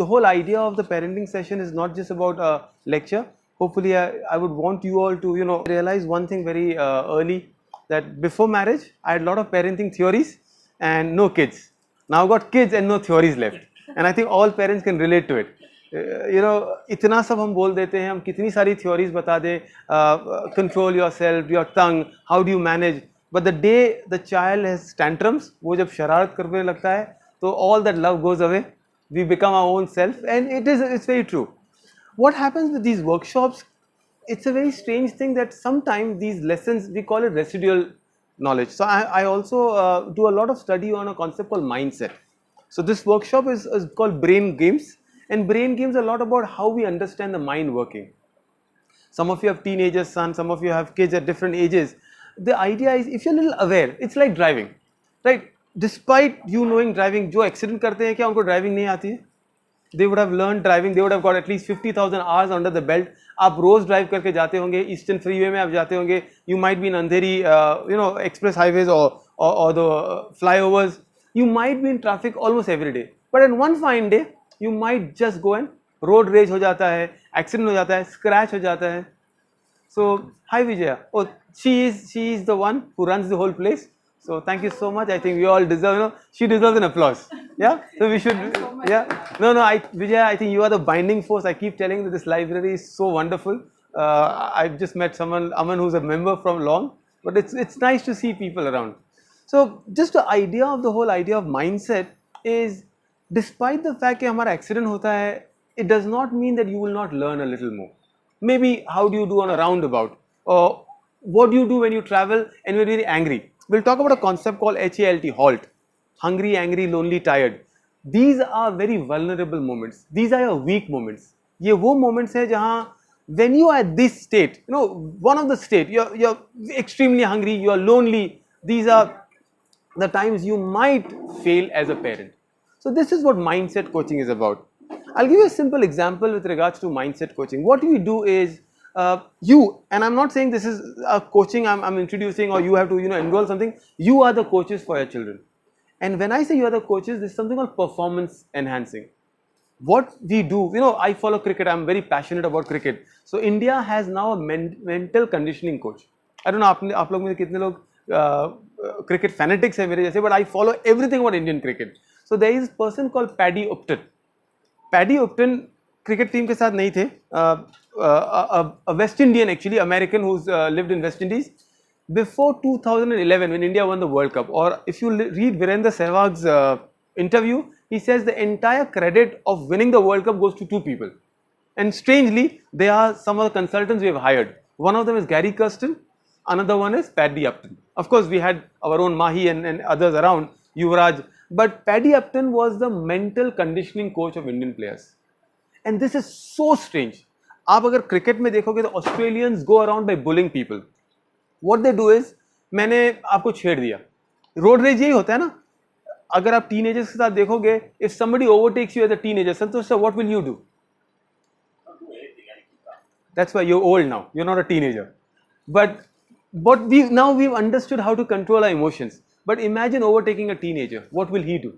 the whole idea of the parenting session is not just about a lecture. Hopefully, I would want you all to, realize one thing very early, that before marriage, I had a lot of parenting theories and no kids. Now I've got kids and no theories left. And I think all parents can relate to it. इतना सब हम बोल देते हैं, हम कितनी सारी theories बता दें, control yourself, your tongue, how do you manage. But the day the child has tantrums, वो जब शरारत करने लगता है, तो all that love goes away. We become our own self, and it's very true. What happens with these workshops, it's a very strange thing that sometimes these lessons, we call it residual knowledge. So I also do a lot of study on a concept called mindset. So this workshop is called brain games, and brain games are a lot about how we understand the mind working. Some of you have teenagers, son, some of you have kids at different ages. The idea is, if you're a little aware, it's like driving, right? Despite you knowing driving, जो accident करते हैं क्या उनको driving नहीं आती है? They would have learned driving, they would have got at least 50,000 hours under the belt. आप रोज drive करके जाते होंगे, ईस्टर्न फ्रीवे में आप जाते होंगे, you might be in Andheri express highways or the flyovers, you might be in traffic almost every day. But in one fine day, you might just go and road rage हो जाता है, accident हो जाता है, scratch हो जाता है. So hi Vijaya, oh she is the one who runs the whole place. So thank you so much. I think we all deserve, she deserves an applause. Yeah. So we should, yeah. No, Vijaya, I think you are the binding force. I keep telling that this library is so wonderful. I've just met someone, Aman, who's a member from long, but it's nice to see people around. So just the idea of the whole idea of mindset is, despite the fact that हमारा accident होता है, it does not mean that you will not learn a little more. Maybe how do you do on a roundabout, or what do you do when you travel and you're very angry. We'll talk about a concept called HALT, halt. Hungry, angry, lonely, tired. These are very vulnerable moments. These are your weak moments. ये वो moments है जहाँ when you are at this state, one of the state, you're extremely hungry, you're lonely. These are the times you might fail as a parent. So this is what mindset coaching is about. I'll give you a simple example with regards to mindset coaching. What we do is, and I'm not saying this is a coaching I'm introducing or you have to enroll something. You are the coaches for your children. And when I say you are the coaches, this is something called performance enhancing. What we do, I follow cricket. I'm very passionate about cricket. So India has now a mental conditioning coach. I don't know आप लोग में कितने लोग cricket fanatics हैं मेरे जैसे, but I follow everything about Indian cricket. So there is a person called Paddy Upton. Paddy Upton cricket team के साथ नहीं थे. A West Indian, actually American, who's lived in West Indies. Before 2011, when India won the World Cup, or if you read Virendra Sehwag's interview, he says the entire credit of winning the World Cup goes to two people. And strangely, they are some of the consultants we have hired. One of them is Gary Kirsten, another one is Paddy Upton. Of course, we had our own Mahi and others around, Yuvraj. But Paddy Upton was the mental conditioning coach of Indian players. And this is so strange. आप अगर cricket में देखोगे तो Australians go around by bullying people. What they do is, मैंने आपको छेड़ दिया. Road rage यही होता है ना. अगर आप टीनेजर्स के साथ देखोगे, if somebody overtakes you as a teenager, Santosh sir, what will you do? That's why you are old now, you are not a teenager. But we've understood how to control our emotions. But imagine overtaking a teenager. What will he do?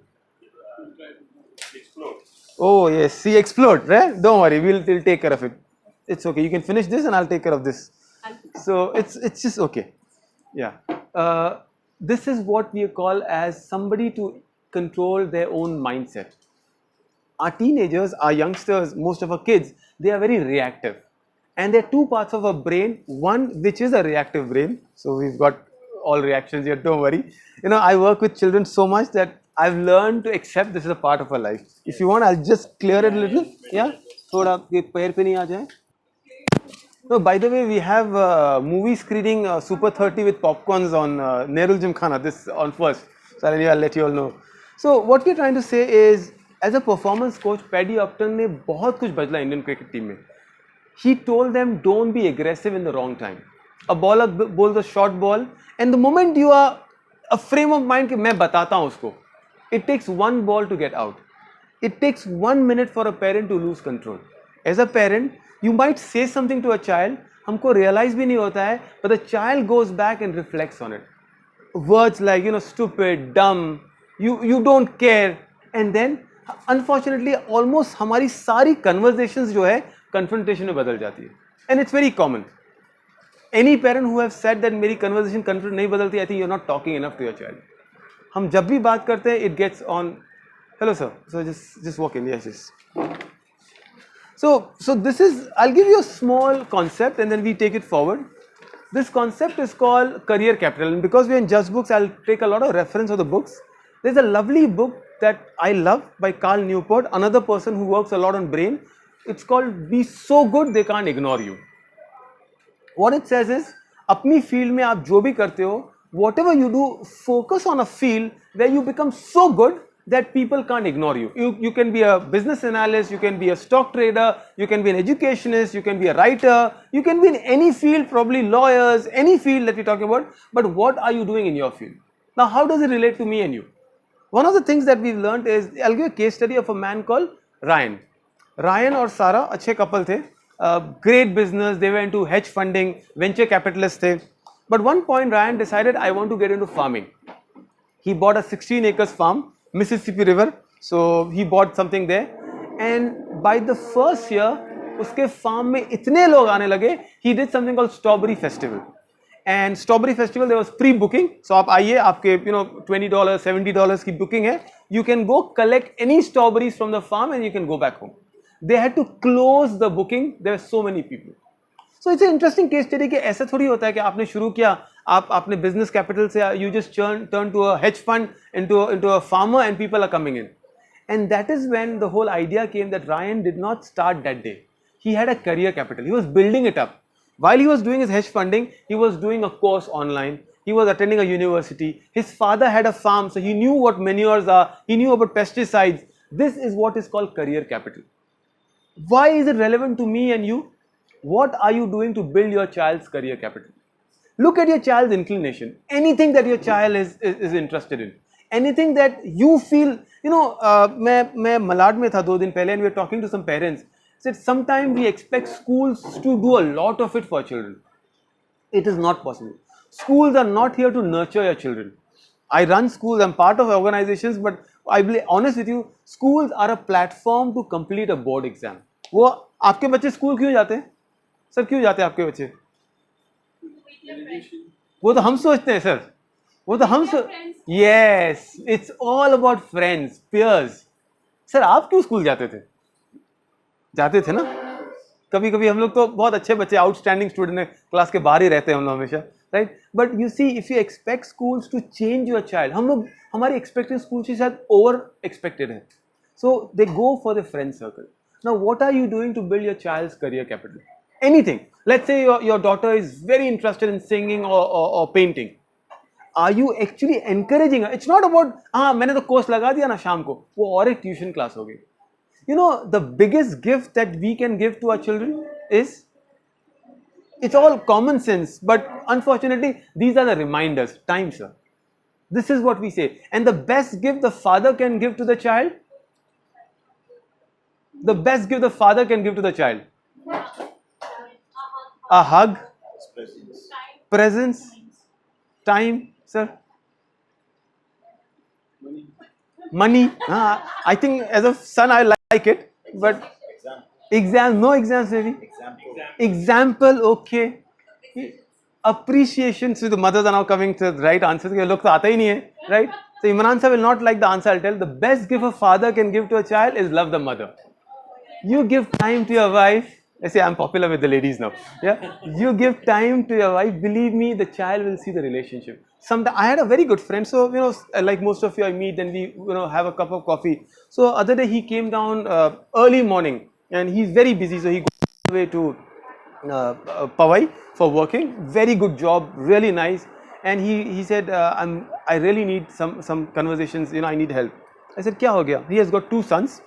Explode. Oh yes, see, explode, right? Don't worry, we'll take care of it. It's okay. You can finish this, and I'll take care of this. So it's just okay. Yeah. This is what we call as somebody to control their own mindset. Our teenagers, our youngsters, most of our kids, they are very reactive, and there are two parts of our brain. One which is a reactive brain. So we've got all reactions here. Don't worry. I work with children so much that I've learned to accept this is a part of our life. If you want, I'll just clear it a little. Yeah. थोड़ा ये पैर पे नहीं आ जाए. No, by the way, we have movie screening Super 30 with popcorns on Nerul Gymkhana, this on first. So I'll let you all know. So what we're trying to say is, as a performance coach, Paddy Upton ने बहुत कुछ बदला Indian cricket team में. He told them, don't be aggressive in the wrong time. A bowler bowls a short ball, and the moment you are a frame of mind कि मैं बताता हूँ उसको, it takes one ball to get out. It takes 1 minute for a parent to lose control. As a parent, you might say something to a child, हमको realize भी नहीं होता है, but the child goes back and reflects on it. Words like, stupid, dumb, you don't care, and then Unfortunately, almost हमारी सारी conversations जो है confrontation में बदल जाती है, and it's very common. Any parent who have said that मेरी conversation confront नहीं बदलती, I think you're not talking enough to your child. हम जब भी बात करते हैं, it gets on. Hello sir, so just walk in. Yes, yes. So this is, I'll give you a small concept and then we take it forward. This concept is called career capital, and because we're in Justbooks, I'll take a lot of reference of the books. There's a lovely book that I love by Carl Newport, another person who works a lot on brain. It's called Be So Good They Can't Ignore You. What it says is, अपनी field में आप जो भी करते हो, whatever you do, focus on a field where you become so good that people can't ignore you. You can be a business analyst, you can be a stock trader, you can be an educationist, you can be a writer, you can be in any field, probably lawyers, any field that we're talking about, but what are you doing in your field? Now, how does it relate to me and you? One of the things that we've learned is, I'll give a case study of a man called Ryan. Ryan और सारा अच्छे couple थे, great business, they were into hedge funding, venture capitalists थे. But one point Ryan decided, I want to get into farming. He bought a 16 acres farm, Mississippi River, so he bought something there, and by the first year उसके farm में इतने लोग आने लगे, he did something called Strawberry Festival. And Strawberry Festival, there was pre-booking, so आप आइए, आपके $20, $70 की booking है, you can go collect any strawberries from the farm and you can go back home. They had to close the booking, there were so many people. So it's an interesting case study कि ऐसा थोड़ी होता है कि आपने शुरू किया, आपने business capital से, you just turn to a hedge fund, into a farmer, and people are coming in. And that is when the whole idea came that Ryan did not start that day. He had a career capital. He was building it up. While he was doing his hedge funding, he was doing a course online. He was attending a university. His father had a farm, so he knew what manures are. He knew about pesticides. This is what is called career capital. Why is it relevant to me and you? What are you doing to build your child's career capital? Look at your child's inclination. Anything that your child is interested in. Anything that you feel, मैं मलाड में था 2 दिन पहले, and we were talking to some parents. Said sometimes we expect schools to do a lot of it for children. It is not possible. Schools are not here to nurture your children. I run schools, I'm part of organizations, but I'll be honest with you, schools are a platform to complete a board exam. वो आपके बच्चे school क्यों जाते हैं? Sir क्यों जाते हैं आपके बच्चे? वो तो हम सोचते हैं सर, वो तो हम yes, it's all about friends, peers. Sir आप क्यों स्कूल जाते थे ना? कभी कभी हम लोग तो बहुत अच्छे बच्चे, आउटस्टैंडिंग स्टूडेंट है, क्लास के बाहर ही रहते हैं हम लोग हमेशा, right? But you see, if you expect schools to change your child, हम लोग हमारी एक्सपेक्टेड स्कूल से शायद ओवर एक्सपेक्टेड है, so they go for the friend circle. Now what are you doing to build your child's career capital? Anything. Let's say your daughter is very interested in singing or painting. Are you actually encouraging her? It's not about, मैंने तो course लगा दिया ना शाम को, वो और एक ट्यूशन क्लास हो गई. The biggest gift that we can give to our children is, it's all common sense, but unfortunately, these are the reminders. Time, sir. This is what we say. And the best gift the father can give to the child, the best gift the father can give to the child, a hug, presence, time, sir. Money. I think as a son I like it, but exams, no exams maybe. Example, okay. Appreciation. So the mothers are now coming to the right answers. Look, तो आता ही नहीं है, right? So Imran sir will not like the answer I'll tell. The best gift a father can give to a child is love the mother. You give time to your wife. I say I'm popular with the ladies now. Yeah, you give time to your wife. Believe me, the child will see the relationship. Sometimes I had a very good friend. So like most of you, I meet and we have a cup of coffee. So other day he came down early morning and he's very busy. So he goes away to Powai for working. Very good job, really nice. And he said, I really need some conversations. I need help. I said, क्या हो गया? He has got 2 sons,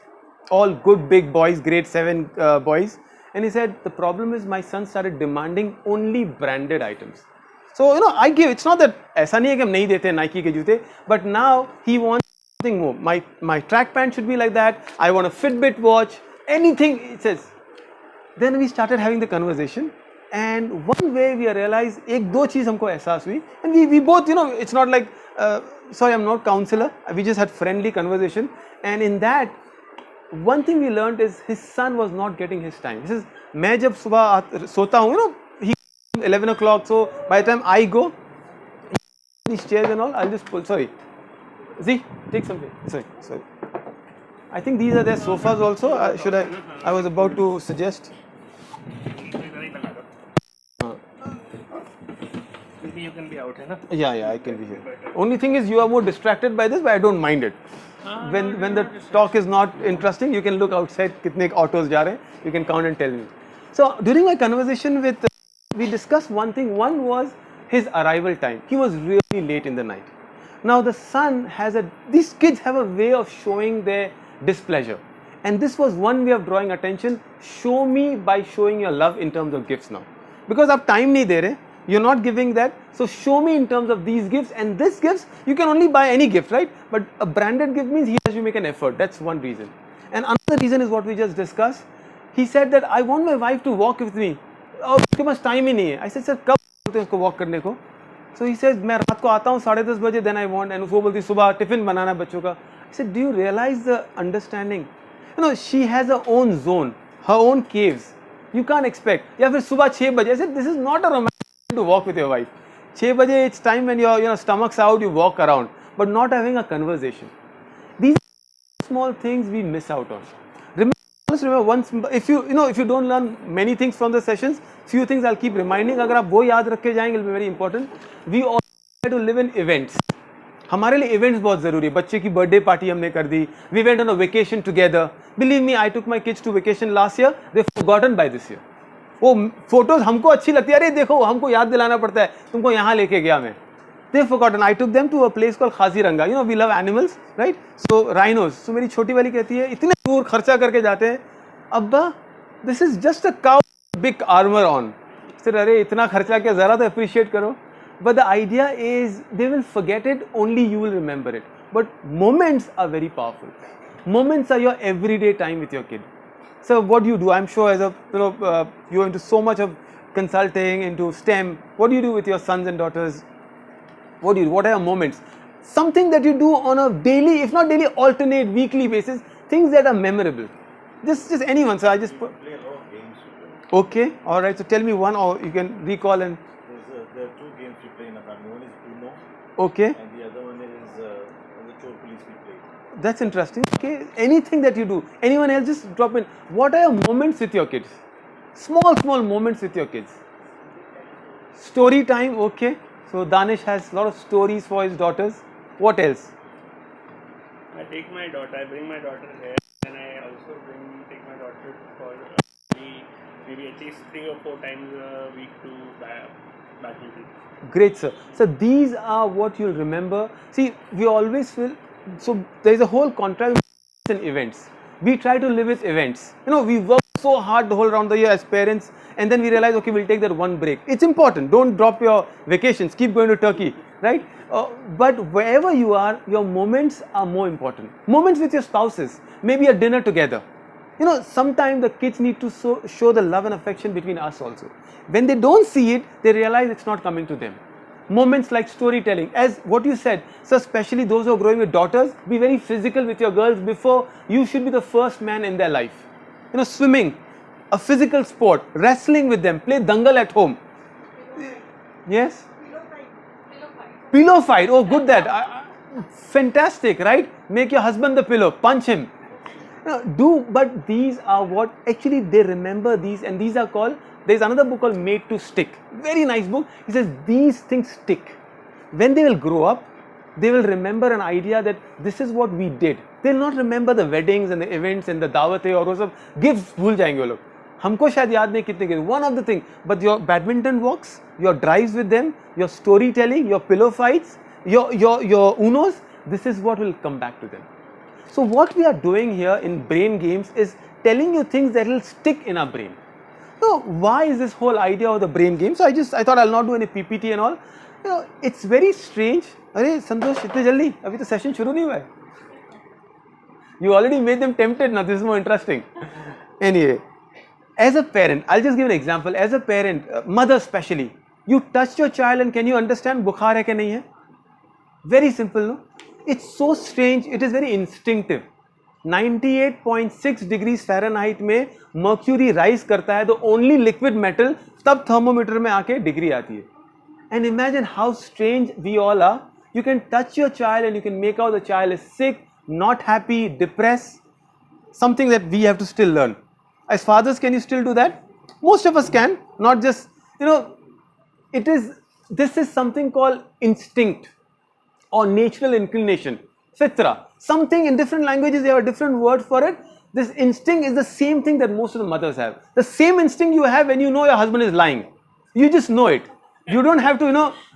all good big boys, grade 7 boys. And he said, the problem is my son started demanding only branded items. So, I give, it's not that ऐसा नहीं है कि हम नहीं देते Nike के जूते, but now he wants something more. My track pant should be like that. I want a Fitbit watch, anything, it says. Then we started having the conversation, and one way we realized, एक दो चीज हमको एहसास हुई, and we both, it's not like, sorry, I'm not counselor, we just had friendly conversation, and in that, one thing we learned is his son was not getting his time. He says, मैं जब सुबह सोता हूँ, he 11 o'clock. So by the time I go, these chairs and all, I'll just pull. Sorry, Z, take something. Sorry. I think these are their sofas also. I was about to suggest. Maybe you can be out, है ना? Yeah, I can be here. Only thing is you are more distracted by this, but I don't mind it. When the talk is not interesting, you can look outside. कितने autos जा रहे हैं? You can count and tell me. So during my conversation with, we discussed one thing. One was his arrival time. He was really late in the night. Now the son has these kids have a way of showing their displeasure, and this was one way of drawing attention. Show me by showing your love in terms of gifts now, because आप time नहीं दे रहे. You're not giving that, so show me in terms of these gifts. And this gifts, you can only buy any gift, right? But a branded gift means he has to make an effort. That's one reason. And another reason is what we just discussed. He said that I want my wife to walk with me. Oh, उसके पास time ही नहीं है. I said, sir, कब बोलते हैं उसको walk करने को? So he says, मैं रात को आता हूँ 10:30 बजे, then I want. And उसको बोलती सुबह टिफिन बनाना बच्चों का. I said, do you realize the understanding? She has her own zone, her own caves. You can't expect. या फिर सुबह 6 बजे. I said, this is not a romantic to walk with your wife. 6 baje, it's time when your stomach's out, you walk around, but not having a conversation. These are small things we miss out on. Remember once, if you don't learn many things from the sessions, few things I'll keep reminding. अगर आप वो याद रख के जाएंगे, it'll be very important. We all try to live in events. हमारे लिए events बहुत ज़रूरी है. बच्चे की birthday party हमने कर दी. We went on a vacation together. Believe me, I took my kids to vacation last year. They've forgotten by this year. वो फोटोज हमको अच्छी लगती है. अरे देखो, हमको याद दिलाना पड़ता है, तुमको यहाँ लेके गया मैं. They've forgotten. I took them to a place called Khaziranga. We love animals, right? So rhinos. So मेरी छोटी वाली कहती है, इतने दूर खर्चा करके जाते हैं. अब्बा, this is just a cow with big armor on. Sir अरे इतना खर्चा क्या, ज़रा तो appreciate करो. But the idea is they will forget it, only you will remember it. But moments are very powerful. Moments are your everyday time with your kid. So what do you do? I'm sure as you're into so much of consulting, into STEM. What do you do with your sons and daughters? What are your moments? Something that you do on a daily, if not daily, alternate, weekly basis. Things that are memorable. Just anyone. So I just put. Play a lot of games with them. Okay, all right. So tell me one, or you can recall and. There are two games we play in a family. One is Uno. Okay. And the other one is the Chor Police we play. That's interesting. Okay, anything that you do. Anyone else, just drop in. What are your moments with your kids? Small moments with your kids. Story time. Okay. So Danish has a lot of stories for his daughters. What else? I bring my daughter here, and I also take my daughter for maybe at least 3 or 4 times a week to badminton. Great, sir. So these are what you'll remember. See, we always feel, so there is a whole contrast in events. We try to live with events. We work so hard the whole round the year as parents, and then we realize, okay, we'll take that one break. It's important. Don't drop your vacations. Keep going to Turkey, right? But wherever you are, your moments are more important. Moments with your spouses, maybe a dinner together. Sometimes the kids need to show the love and affection between us also. When they don't see it, they realize it's not coming to them. Moments like storytelling, as what you said, so especially those who are growing with daughters, be very physical with your girls before you should be the first man in their life. Swimming, a physical sport, wrestling with them, play dangal at home. Yes? Pillow fight. Oh, good that. Fantastic, right? Make your husband the pillow, punch him. But these are what actually they remember these, and these are called. There's another book called Made to Stick. Very nice book. He says these things stick. When they will grow up, they will remember an idea that this is what we did. They'll not remember the weddings and the events and the dawate और वो सब gifts भूल जाएंगे वो लोग. हमको शायद याद नहीं कितने के. One of the thing, but your badminton walks, your drives with them, your storytelling, your pillow fights, your unos, this is what will come back to them. So what we are doing here in brain games is telling you things that will stick in our brain. So why is this whole idea of the brain game? So I thought I'll not do any PPT and all. It's very strange. अरे संतोष इतने जल्दी अभी तो session शुरू नहीं हुआ है. You already made them tempted now. This is more interesting. Anyway, as a parent, I'll just give an example. As a parent, mother especially, you touch your child and can you understand बुखार है क्या नहीं है? Very simple, no? It's so strange. It is very instinctive. 98.6 degree Fahrenheit में mercury rise करता है, तो only liquid metal, तब थर्मोमीटर में आके डिग्री आती है. And imagine how strange we all are. You can touch your child and you can make out the child is sick, not happy, depressed. Something that we have to still learn. As fathers, can you still do that? Most of us can, not just, this is something called instinct or natural inclination, fitra. Something in different languages, they have a different word for it. This instinct is the same thing that most of the mothers have. The same instinct you have when you know your husband is lying. You just know it. You don't have to,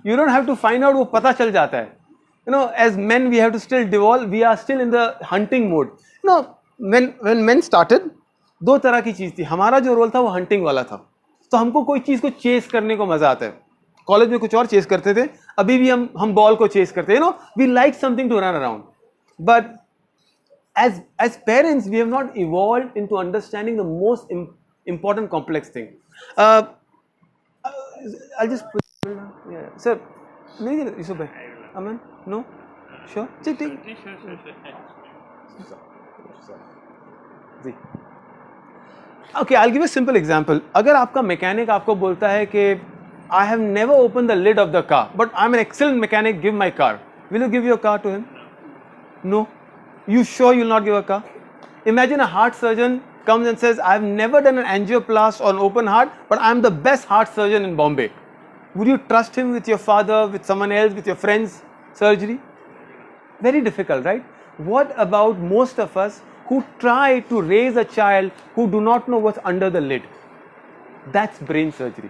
you don't have to find out, वो पता चल जाता है. As men, we have to still devolve. We are still in the hunting mode. When men started, दो तरह की चीज़ थी. हमारा जो रोल था वो हंटिंग वाला था. तो हमको कोई चीज़ को चेस करने को मज़ा आता है. कॉलेज में कुछ और चेस करते थे, अभी भी हम बॉल को चेस करते हैं. We like something to run around. But as parents, we have not evolved into understanding the most important complex thing. I'll just put it down. Yeah. Sir, Yusuf bhai. Aman? No? Sure? Take. Ji. Okay, I'll give a simple example. अगर आपका mechanic आपको बोलता है कि I have never opened the lid of the car, but I'm an excellent mechanic, give my car. Will you give your car to him? No. You sure you'll not give a car? Imagine a heart surgeon comes and says, I've never done an angioplast on open heart, but I'm the best heart surgeon in Bombay. Would you trust him with your father, with someone else, with your friend's surgery? Very difficult, right? What about most of us who try to raise a child who do not know what's under the lid? That's brain surgery.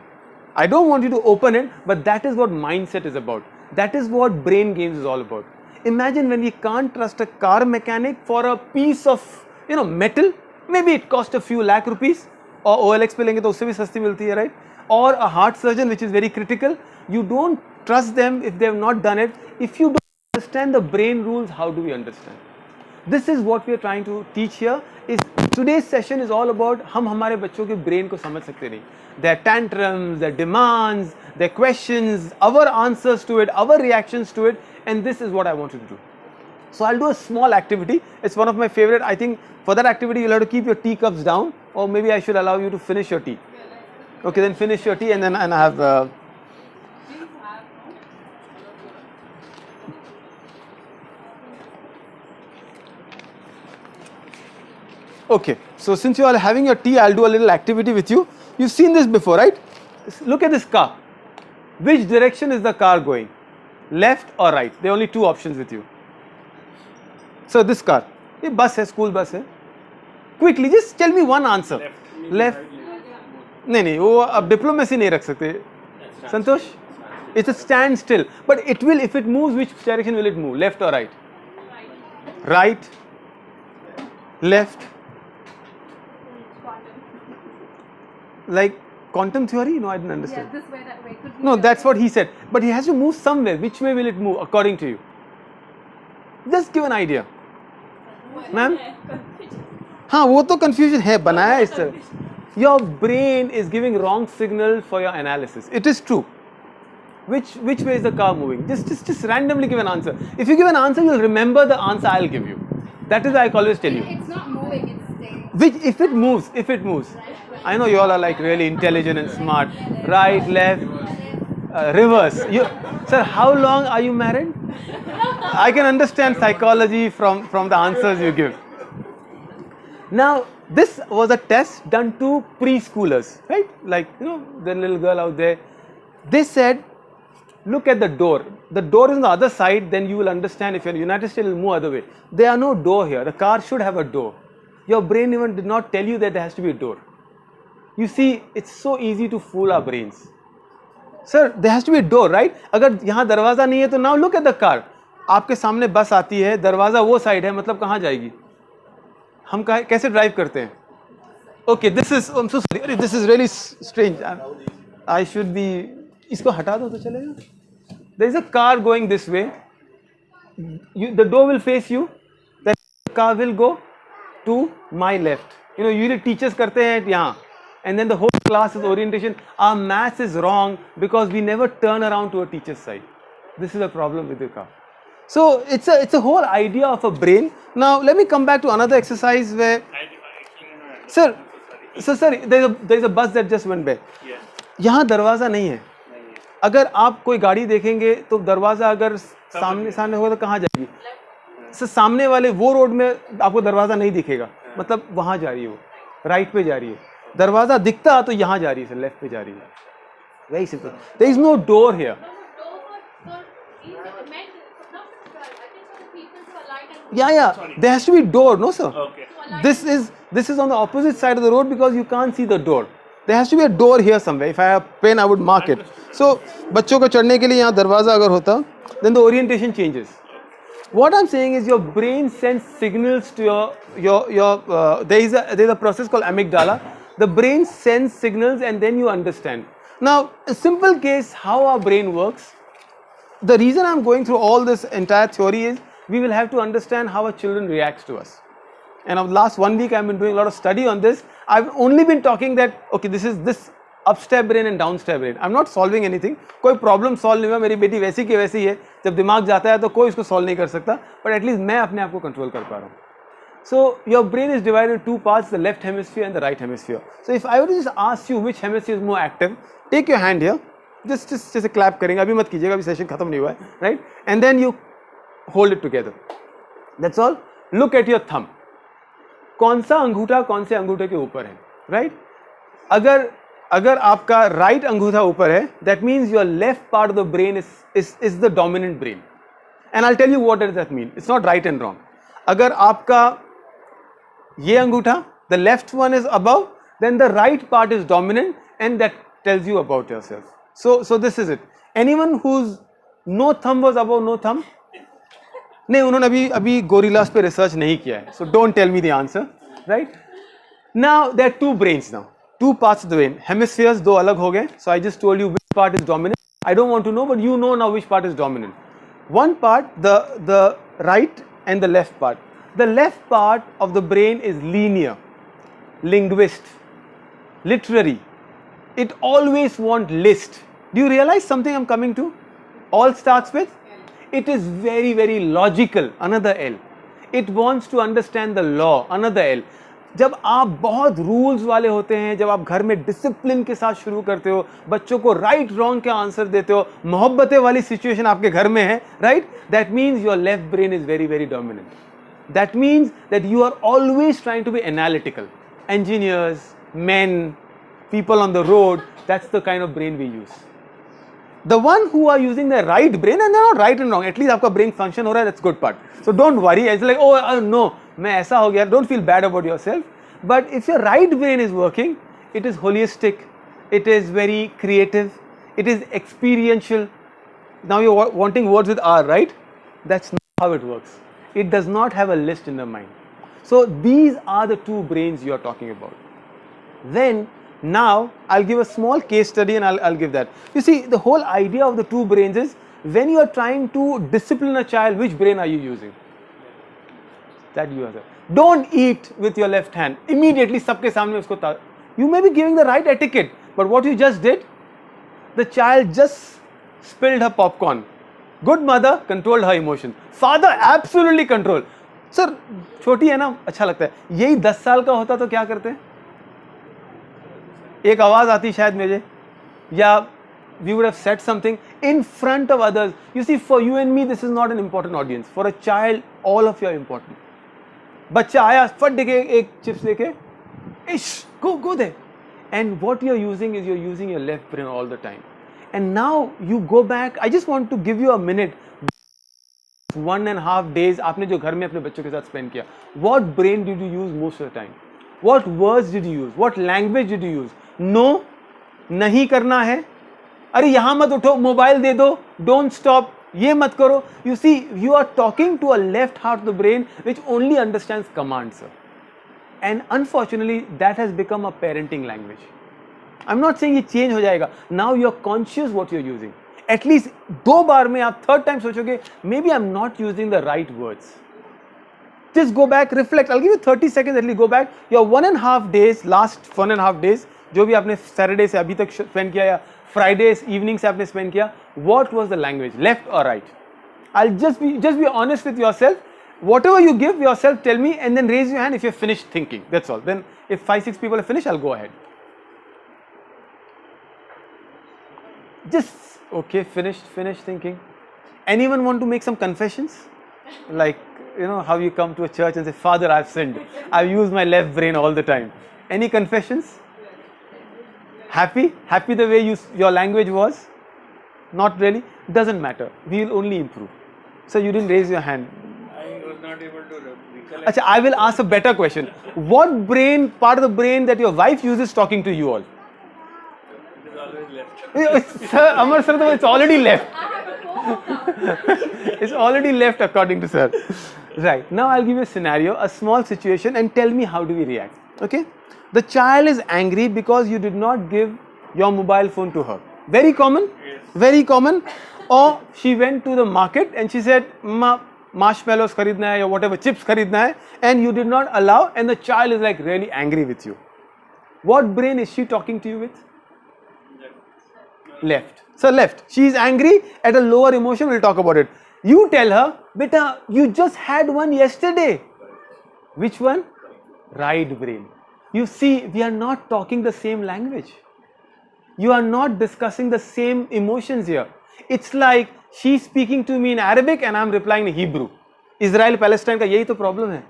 I don't want you to open it, but that is what mindset is about. That is what brain games is all about. Imagine when we can't trust a car mechanic for a piece of, metal. Maybe it cost a few lakh rupees. Or OLX पे लेंगे तो उससे भी सस्ती मिलती है, right? Or a heart surgeon, which is very critical. You don't trust them if they have not done it. If you don't understand the brain rules, how do we understand? This is what we are trying to teach here. Today's session is all about हम हमारे बच्चों के brain को समझ सकते नहीं. Their tantrums, their demands, their questions, our answers to it, our reactions to it, and this is what I want you to do. So I'll do a small activity. It's one of my favorite. I think for that activity you'll have to keep your teacups down, or maybe I should allow you to finish your tea. Okay, then finish your tea, and then I have. Okay, so since you are having your tea, I'll do a little activity with you. You've seen this before, right? Look at this car. Which direction is the car going? Left or right? There are only two options with you. So this car, ये bus है, school bus है. Quickly, just tell me one answer. Left. नहीं, वो अब diplomacy नहीं रख सकते. संतोष? It's a standstill. But it will, if it moves, which direction will it move? Left or right? Right. Left. Like quantum theory? No, I didn't understand. Yeah, this way, that way. Could be No, the that's other what he said. But he has to move somewhere. Which way will it move according to you? Just give an idea. Ma'am? हाँ, वो तो confusion है, बनाया इस तरह. Your brain is giving wrong signal for your analysis. It is true. Which way is the car moving? Just randomly give an answer. If you give an answer, you'll remember the answer I'll give you. That is I always tell you. It's not moving, it's staying. If it moves. I know you all are like really intelligent and smart. Right, left, reverse. Sir, how long are you married? I can understand psychology from the answers you give. Now, this was a test done to preschoolers, right? Like, the little girl out there. They said, look at the door. The door is on the other side, then you will understand if you're in the United States, it will move other way. There are no door here. The car should have a door. Your brain even did not tell you that there has to be a door. You see, it's so easy to fool our brains. Sir, there has to be a door, right? अगर यहाँ दरवाज़ा नहीं है तो now look at the car. आपके सामने बस आती है, दरवाज़ा वो साइड है, मतलब कहाँ जाएगी? हम कैसे ड्राइव करते हैं? Okay, I'm so sorry. This is really strange. I should be. इसको हटा दो तो चलेगा. There is a car going this way. The door will face you. The car will go to my left. Usually teachers करते हैं यहाँ. And then the whole class is orientation. Our maths is wrong because we never turn around to a teacher's side. This is a problem with the car. So it's a whole idea of a brain. Now let me come back to another exercise where, I actually not sir, understand. So so sorry. sir, there's a bus that just went by. Yeah. यहाँ दरवाजा नहीं है. नहीं है. अगर आप कोई गाड़ी देखेंगे तो दरवाजा अगर सामने सामने होगा तो कहाँ जाएगी? सर सामने वाले वो रोड में आपको दरवाजा नहीं दिखेगा, मतलब वहाँ जा रही है, वो राइट पे जा रही है. दरवाजा दिखता तो यहाँ जा रही है, सर लेफ्ट पे जा रही है. Very simple. There is no door here. Yeah, there has to be door, no sir. Okay. This is on the opposite side of the road because you can't see the door. There has to be a door here somewhere. If I have pen, I would mark it. So बच्चों को चढ़ने के लिए यहाँ दरवाजा अगर होता, then the orientation changes. What I'm saying is your brain sends signals to your there is a process called amygdala. The brain sends signals and then you understand. Now a simple case how our brain works. The reason I'm going through all this entire theory is we will have to understand how our children reacts to us. And of the last 1 week I've been doing a lot of study on this. I've only been talking that okay, this is this upstep brain and downstep brain. I'm not solving anything. कोई problem solve नहीं हुआ. मेरी बेटी वैसी की वैसी है. जब दिमाग जाता है तो कोई इसको solve नहीं कर सकता. But at least मैं अपने आप को control कर पा रहा हूँ. So your brain is divided into two parts, the left hemisphere and the right hemisphere. So if I were to just ask you which hemisphere is more active, take your hand here. Just जैसे clap करेंगे. अभी मत कीजिएगा. अभी session खत्म नहीं हुआ है. Right? And then you hold it together. That's all. Look at your thumb. कौन सा अंगूठा कौन से अंगूठे के ऊपर है, राइट? अगर आपका राइट अंगूठा ऊपर है, that means your left part of the brain is the dominant brain. And I tell you what does that mean. It's not right and wrong. अगर आपका ये अंगूठा, the left one is above, then the right part is dominant and that tells you about yourself. So this is it. Anyone whose no thumb was above no thumb? नहीं, उन्होंने अभी gorillas पे research नहीं किया है. So don't tell me the answer, right? Now there are two brains, now two parts of the brain. Hemispheres दो अलग हो गए. So I just told you which part is dominant. I don't want to know, but you know now which part is dominant. One part, the right and the left part. The left part of the brain is linear, linguist, literary. It always want list. Do you realize something I'm coming to? All starts with, it is very, very logical, another L. It wants to understand the law, another L. जब आप बहुत rules वाले होते हैं, जब आप घर में डिसिप्लिन के साथ शुरू करते हो, बच्चों को राइट रॉन्ग के आंसर देते हो, मोहब्बतें वाली सिचुएशन आपके घर में है, right? That means your left brain is very very dominant. That means that you are always trying to be analytical. Engineers, men, people on the road, that's the kind of brain we use. The one who are using the right brain, and they're not right and wrong, at least आपका brain function हो रहा है, that's good part. So don't worry, it's like, oh no, मैं ऐसा हो गया, don't feel bad about yourself. But if your right brain is working, it is holistic, it is very creative, it is experiential. Now you're wanting words with R, right? That's not how it works. It does not have a list in the mind. So these are the two brains you are talking about. Then now I'll give a small case study and I'll give that. You see, the whole idea of the two brains is when you are trying to discipline a child, which brain are you using? That you answer. Don't eat with your left hand. Immediately सबके सामने उसको you may be giving the right etiquette, but what you just did, the child just spilled her popcorn. Good mother controlled her emotion. Father absolutely control. Sir, छोटी है ना, अच्छा लगता है. यही 10 साल का होता तो क्या करते? एक आवाज आती शायद मुझे, या we would have said something in front of others. You see, for you and me, this is not an important audience. For a child, all of you are important. बच्चा आया, फट देके एक चिप्स लेके, ish, go there. And what you're using is you're using your left brain all the time. And now you go back. I just want to give you a minute. 1.5 days आपने जो घर में अपने बच्चों के साथ spend किया. What brain did you use most of the time? What words did you use? What language did you use? No, नहीं करना है. अरे यहाँ मत उठो, मोबाइल दे दो. Don't stop. ये मत करो. You see, you are talking to a left half of the brain which only understands commands, sir. And unfortunately, that has become a parenting language. I'm not saying ये change हो जाएगा. Now you're conscious what you're using. At least 2 बार में आप third time सोचोगे, maybe I'm not using the right words. Just go back, reflect. I'll give you 30 seconds. At least go back. Your 1.5 days, last 1.5 days, जो भी आपने Saturday से अभी तक spend किया या Fridays evening से आपने spend किया, what was the language, left or right? I'll just be honest with yourself. Whatever you give yourself, tell me, and then raise your hand if you're finished thinking. That's all. Then if 5-6 people are finished, I'll go ahead. Just okay, finished thinking. Anyone want to make some confessions? Like, how you come to a church and say, Father, I've sinned. I've used my left brain all the time. Any confessions? Happy? Happy the way your language was? Not really? Doesn't matter. We will only improve. So you didn't raise your hand. I was not able to recollect. Achha, I will ask a better question. What part of the brain that your wife uses talking to you all? It is always left. Sir, Amar sir, it's already left. I have a phone. It's already left according to sir. Right. Now I'll give you a scenario, a small situation, and tell me how do we react. Okay? The child is angry because you did not give your mobile phone to her. Very common? Yes. Very common. Or she went to the market and she said, marshmallows kharidna hai or whatever, chips kharidna hai, and you did not allow, and the child is like really angry with you. What brain is she talking to you with? Left. So left. She is angry at a lower emotion. We'll talk about it. You tell her, beta, you just had one yesterday. Which one? Right brain. You see, we are not talking the same language. You are not discussing the same emotions here. It's like she's speaking to me in Arabic and I'm replying in Hebrew. Israel Palestine का यही तो problem है.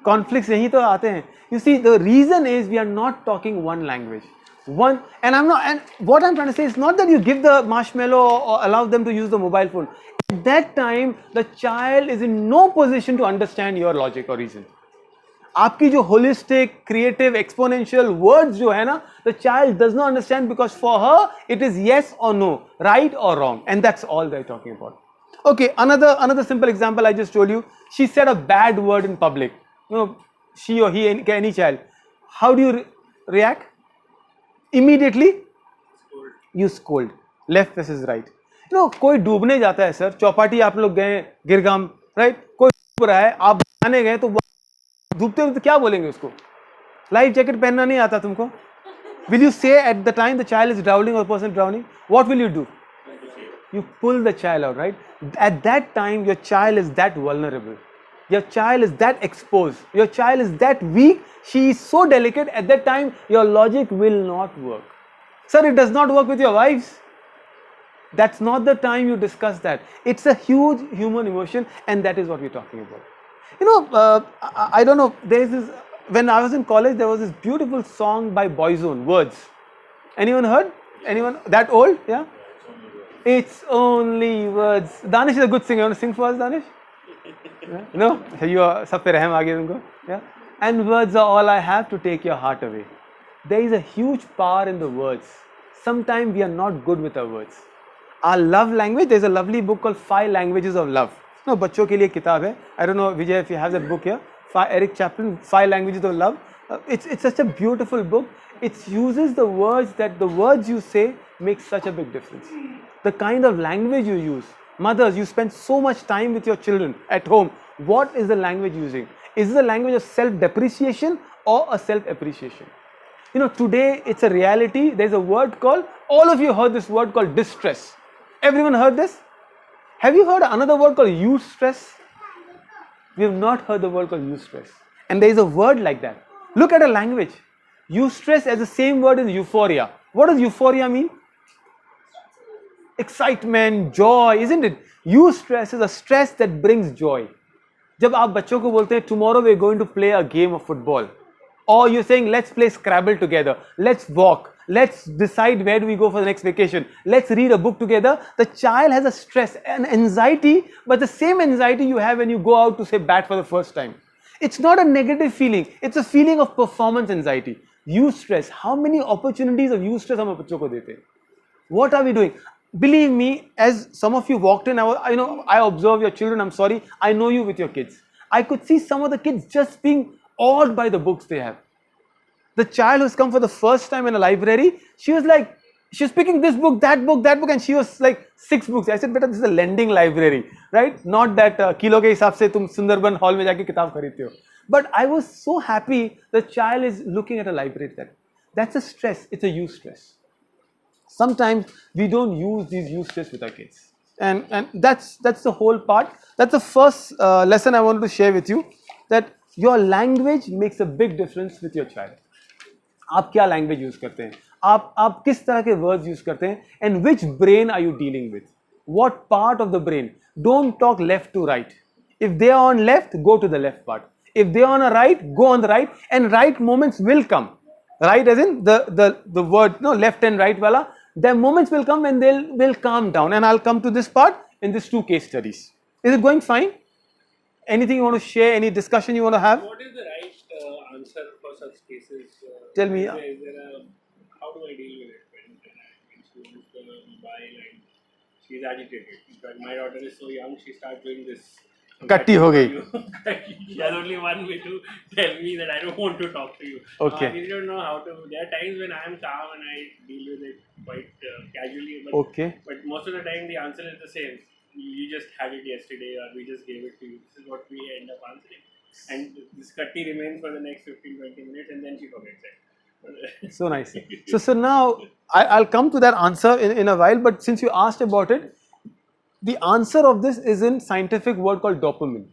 Conflicts यही तो आते हैं. You see, the reason is we are not talking one language. And what I'm trying to say is not that you give the marshmallow or allow them to use the mobile phone. At that time, the child is in no position to understand your logic or reason. आपकी जो holistic, creative, exponential words जो है ना, the child does not understand because for her it is yes or no, right or wrong, and that's all they're talking about. Okay, another simple example I just told you. She said a bad word in public. She or he, any child. How do you react? Immediately, you scold. Left versus right. कोई डूबने जाता है sir, Chowpatty आप लोग गए, Girgaum, right? कोई डूब रहा है, आप बचाने गए तो डूबते हुए तो क्या बोलेंगे उसको? लाइफ जैकेट पहनना नहीं आता तुमको? Will you say at the time the child is drowning or person drowning? What will you do? You pull the child out, right? At that time, your child is that vulnerable. Your child is that exposed. Your child is that weak. She is so delicate. At that time, your logic will not work. Sir, it does not work with your wives. That's not the time you discuss that. It's a huge human emotion, and that is what we're talking about. I don't know, there's this, when I was in college, there was this beautiful song by Boyzone, Words. Anyone heard? Anyone that old? Yeah? It's only words. Danish is a good singer. You want to sing for us, Danish? Yeah? No? You are, sab pe rahm aa gaya tumko? Yeah? And words are all I have to take your heart away. There is a huge power in the words. Sometimes we are not good with our words. Our love language, there's a lovely book called 5 Languages of Love. No, बच्चों के लिए किताब है. I don't know, Vijay, if you have that book here. Eric Chaplin, 5 Languages of Love. It's such a beautiful book. It uses the words you say make such a big difference. The kind of language you use. Mothers, you spend so much time with your children at home. What is the language using? Is it a language of self-depreciation or a self-appreciation? Today it's a reality. There's a word called, all of you heard this word called distress. Everyone heard this? Have you heard another word called eustress? We have not heard the word called eustress. And there is a word like that. Look at a language. Eustress as the same word as euphoria. What does euphoria mean? Excitement, joy, isn't it? Eustress is a stress that brings joy. जब आप बच्चों को बोलते हैं, tomorrow we are going to play a game of football. Or you're saying, let's play Scrabble together. Let's walk. Let's decide where do we go for the next vacation. Let's read a book together. The child has a stress, an anxiety, but the same anxiety you have when you go out to say bat for the first time. It's not a negative feeling. It's a feeling of performance anxiety. Eustress. How many opportunities of eustress हम बच्चों को देते हैं? What are we doing? Believe me, as some of you walked in, I observe your children. I'm sorry. I know you with your kids. I could see some of the kids just being awed by the books they have. The child who's come for the first time in a library, she was picking this book, that book, and she was like 6 books. I said, beta, this is a lending library, right? Not that kilo ke hisab se tum Sundarban hall mein jaake kitab kharidte ho. But I was so happy the child is looking at a library. That's a stress. It's a eustress. Sometimes we don't use these eustress with our kids. and that's the whole part. That's the first lesson I wanted to share with you, that your language makes a big difference with your child. आप क्या language use करते हैं, आप किस तरह के words use करते हैं, and which brain are you dealing with, what part of the brain. Don't talk left to right. If they are on left, go to the left part. If they are on a right, go on the right, and right moments will come. Right as in the word, no, left and right wala, their moments will come and will calm down. And I'll come to this part in these two case studies. Is it going fine? Anything you want to share, any discussion you want to have? What is the right answer for such cases? Tell me. Is there a, how do I deal with it when she wants the mobile and she's agitated? In fact, my daughter is so young, she starts doing this. Katti ho gayi. She has only one way to tell me that I don't want to talk to you. Okay. I don't know how to. There are times when I am calm and I deal with it quite casually. But, Okay. But most of the time the answer is the same. You just had it yesterday, or we just gave it to you. This is what we end up answering. And this Katti remains for the next 15-20 minutes, and then she forgets it. So nice. So now I'll come to that answer in a while, but since you asked about it, the answer of this is in scientific word called dopamine.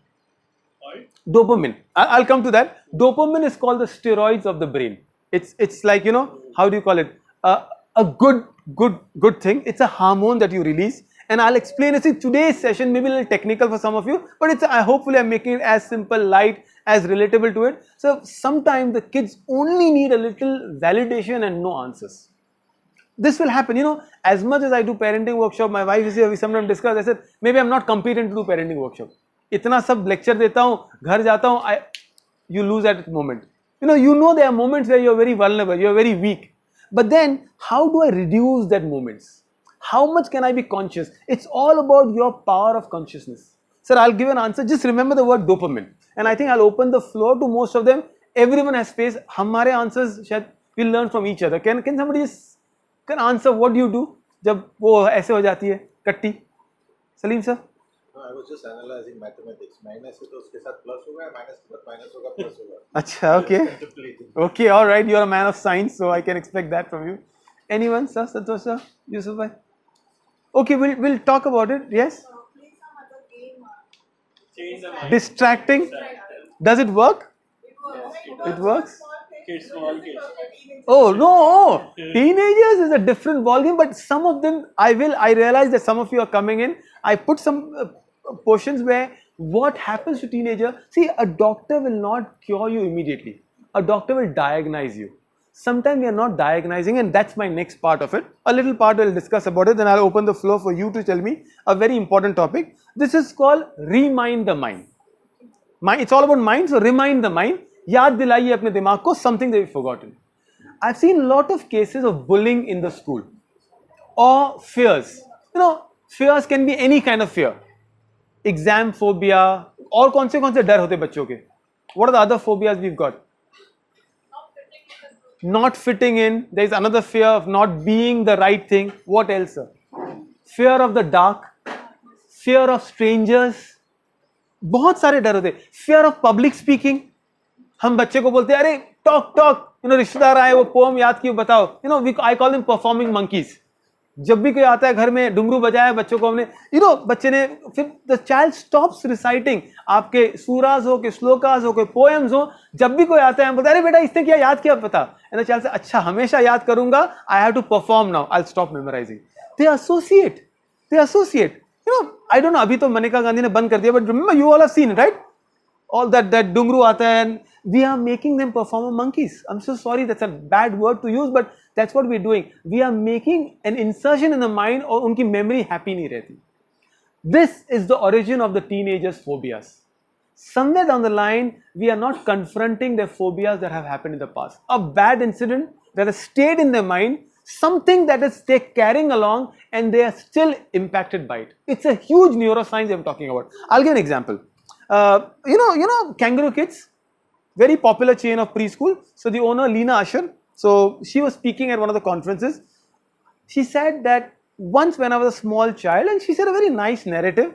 Alright. Dopamine. I'll come to that. Dopamine is called the steroids of the brain. It's like, you know, how do you call it? A good thing. It's a hormone that you release. And I'll explain it in today's session, maybe a little technical for some of you, but it's hopefully I'm making it as simple, light, as relatable to it. So sometimes the kids only need a little validation and no answers. This will happen, you know, as much as I do parenting workshop, my wife is here, we sometimes discuss, I said, maybe I'm not competent to do parenting workshop. इतना सब lecture देता हूँ, घर जाता हूँ, you lose at that moment. You know there are moments where you're very vulnerable, you're very weak. But then, how do I reduce that moments? How much can I be conscious? It's all about your power of consciousness. Sir, I'll give an answer. Just remember the word dopamine. And I think I'll open the floor to most of them. Everyone has space. हमारे answers शायद we'll learn from each other. Can somebody just can answer what do you do जब वो ऐसे हो जाती है कट्टी? Salim sir? No, I was just analyzing mathematics. Minus है तो उसके साथ plus होगा, minus के साथ minus होगा, plus होगा. अच्छा, okay. Okay, all right. You are a man of science, so I can expect that from you. Anyone, sir? Santosh sir? Yusuf bhai? Okay, we'll talk about it. Yes. Play some other game. Change the mind. Distracting. Does it work? It works. Kids, small kids. Oh no! Teenagers is a different ballgame, but some of them I realize that some of you are coming in. I put some portions where what happens to teenager. See, a doctor will not cure you immediately. A doctor will diagnose you. Sometimes we are not diagnosing, and that's my next part of it. A little part we'll discuss about it, then I'll open the floor for you to tell me a very important topic. This is called remind the mind. It's all about mind, so remind the mind. याद दिलाइए अपने दिमाग को something that you've forgotten. I've seen a lot of cases of bullying in the school or fears. You know, fears can be any kind of fear. Exam phobia और कौन से डर होते बच्चों के? What are the other phobias we've got? Not fitting in. There is another fear of not being the right thing. What else, sir? Fear of the dark. Fear of strangers. बहुत सारे डर होते. Fear of public speaking. हम बच्चे को बोलते हैं अरे टॉक रिश्तेदार आए वो पोम याद क्यों बताओ. I call them performing monkeys. जब भी कोई आता है घर में डुमरू बजाया बच्चों को हमने बच्चे ने फिर the child stops reciting. आपके सूराज हो के श्लोकास हो के पोएम्स हो, जब भी कोई आता है हम बोलते हैं अरे बेटा इसने क्या याद किया पता. And the child says अच्छा हमेशा याद करूंगा. I have to perform now. I'll stop memorizing. They associate. I don't know, अभी तो मनिका गांधी ने बंद कर दिया, but remember you all have seen it, right? All that डुंगरू आता है and we are making them perform monkeys. I'm so sorry, that's a bad word to use, but that's what we're doing. We are making an insertion in the mind और उनकी memory happy नहीं रहती. This is the origin of the teenagers' phobias. Somewhere down the line, we are not confronting their phobias that have happened in the past. A bad incident that has stayed in their mind, something that is they're carrying along and they are still impacted by it. It's a huge neuroscience I'm talking about. I'll give an example. Kangaroo Kids, very popular chain of preschool. So the owner, Leena Usher, so she was speaking at one of the conferences. She said that once when I was a small child, and she said a very nice narrative,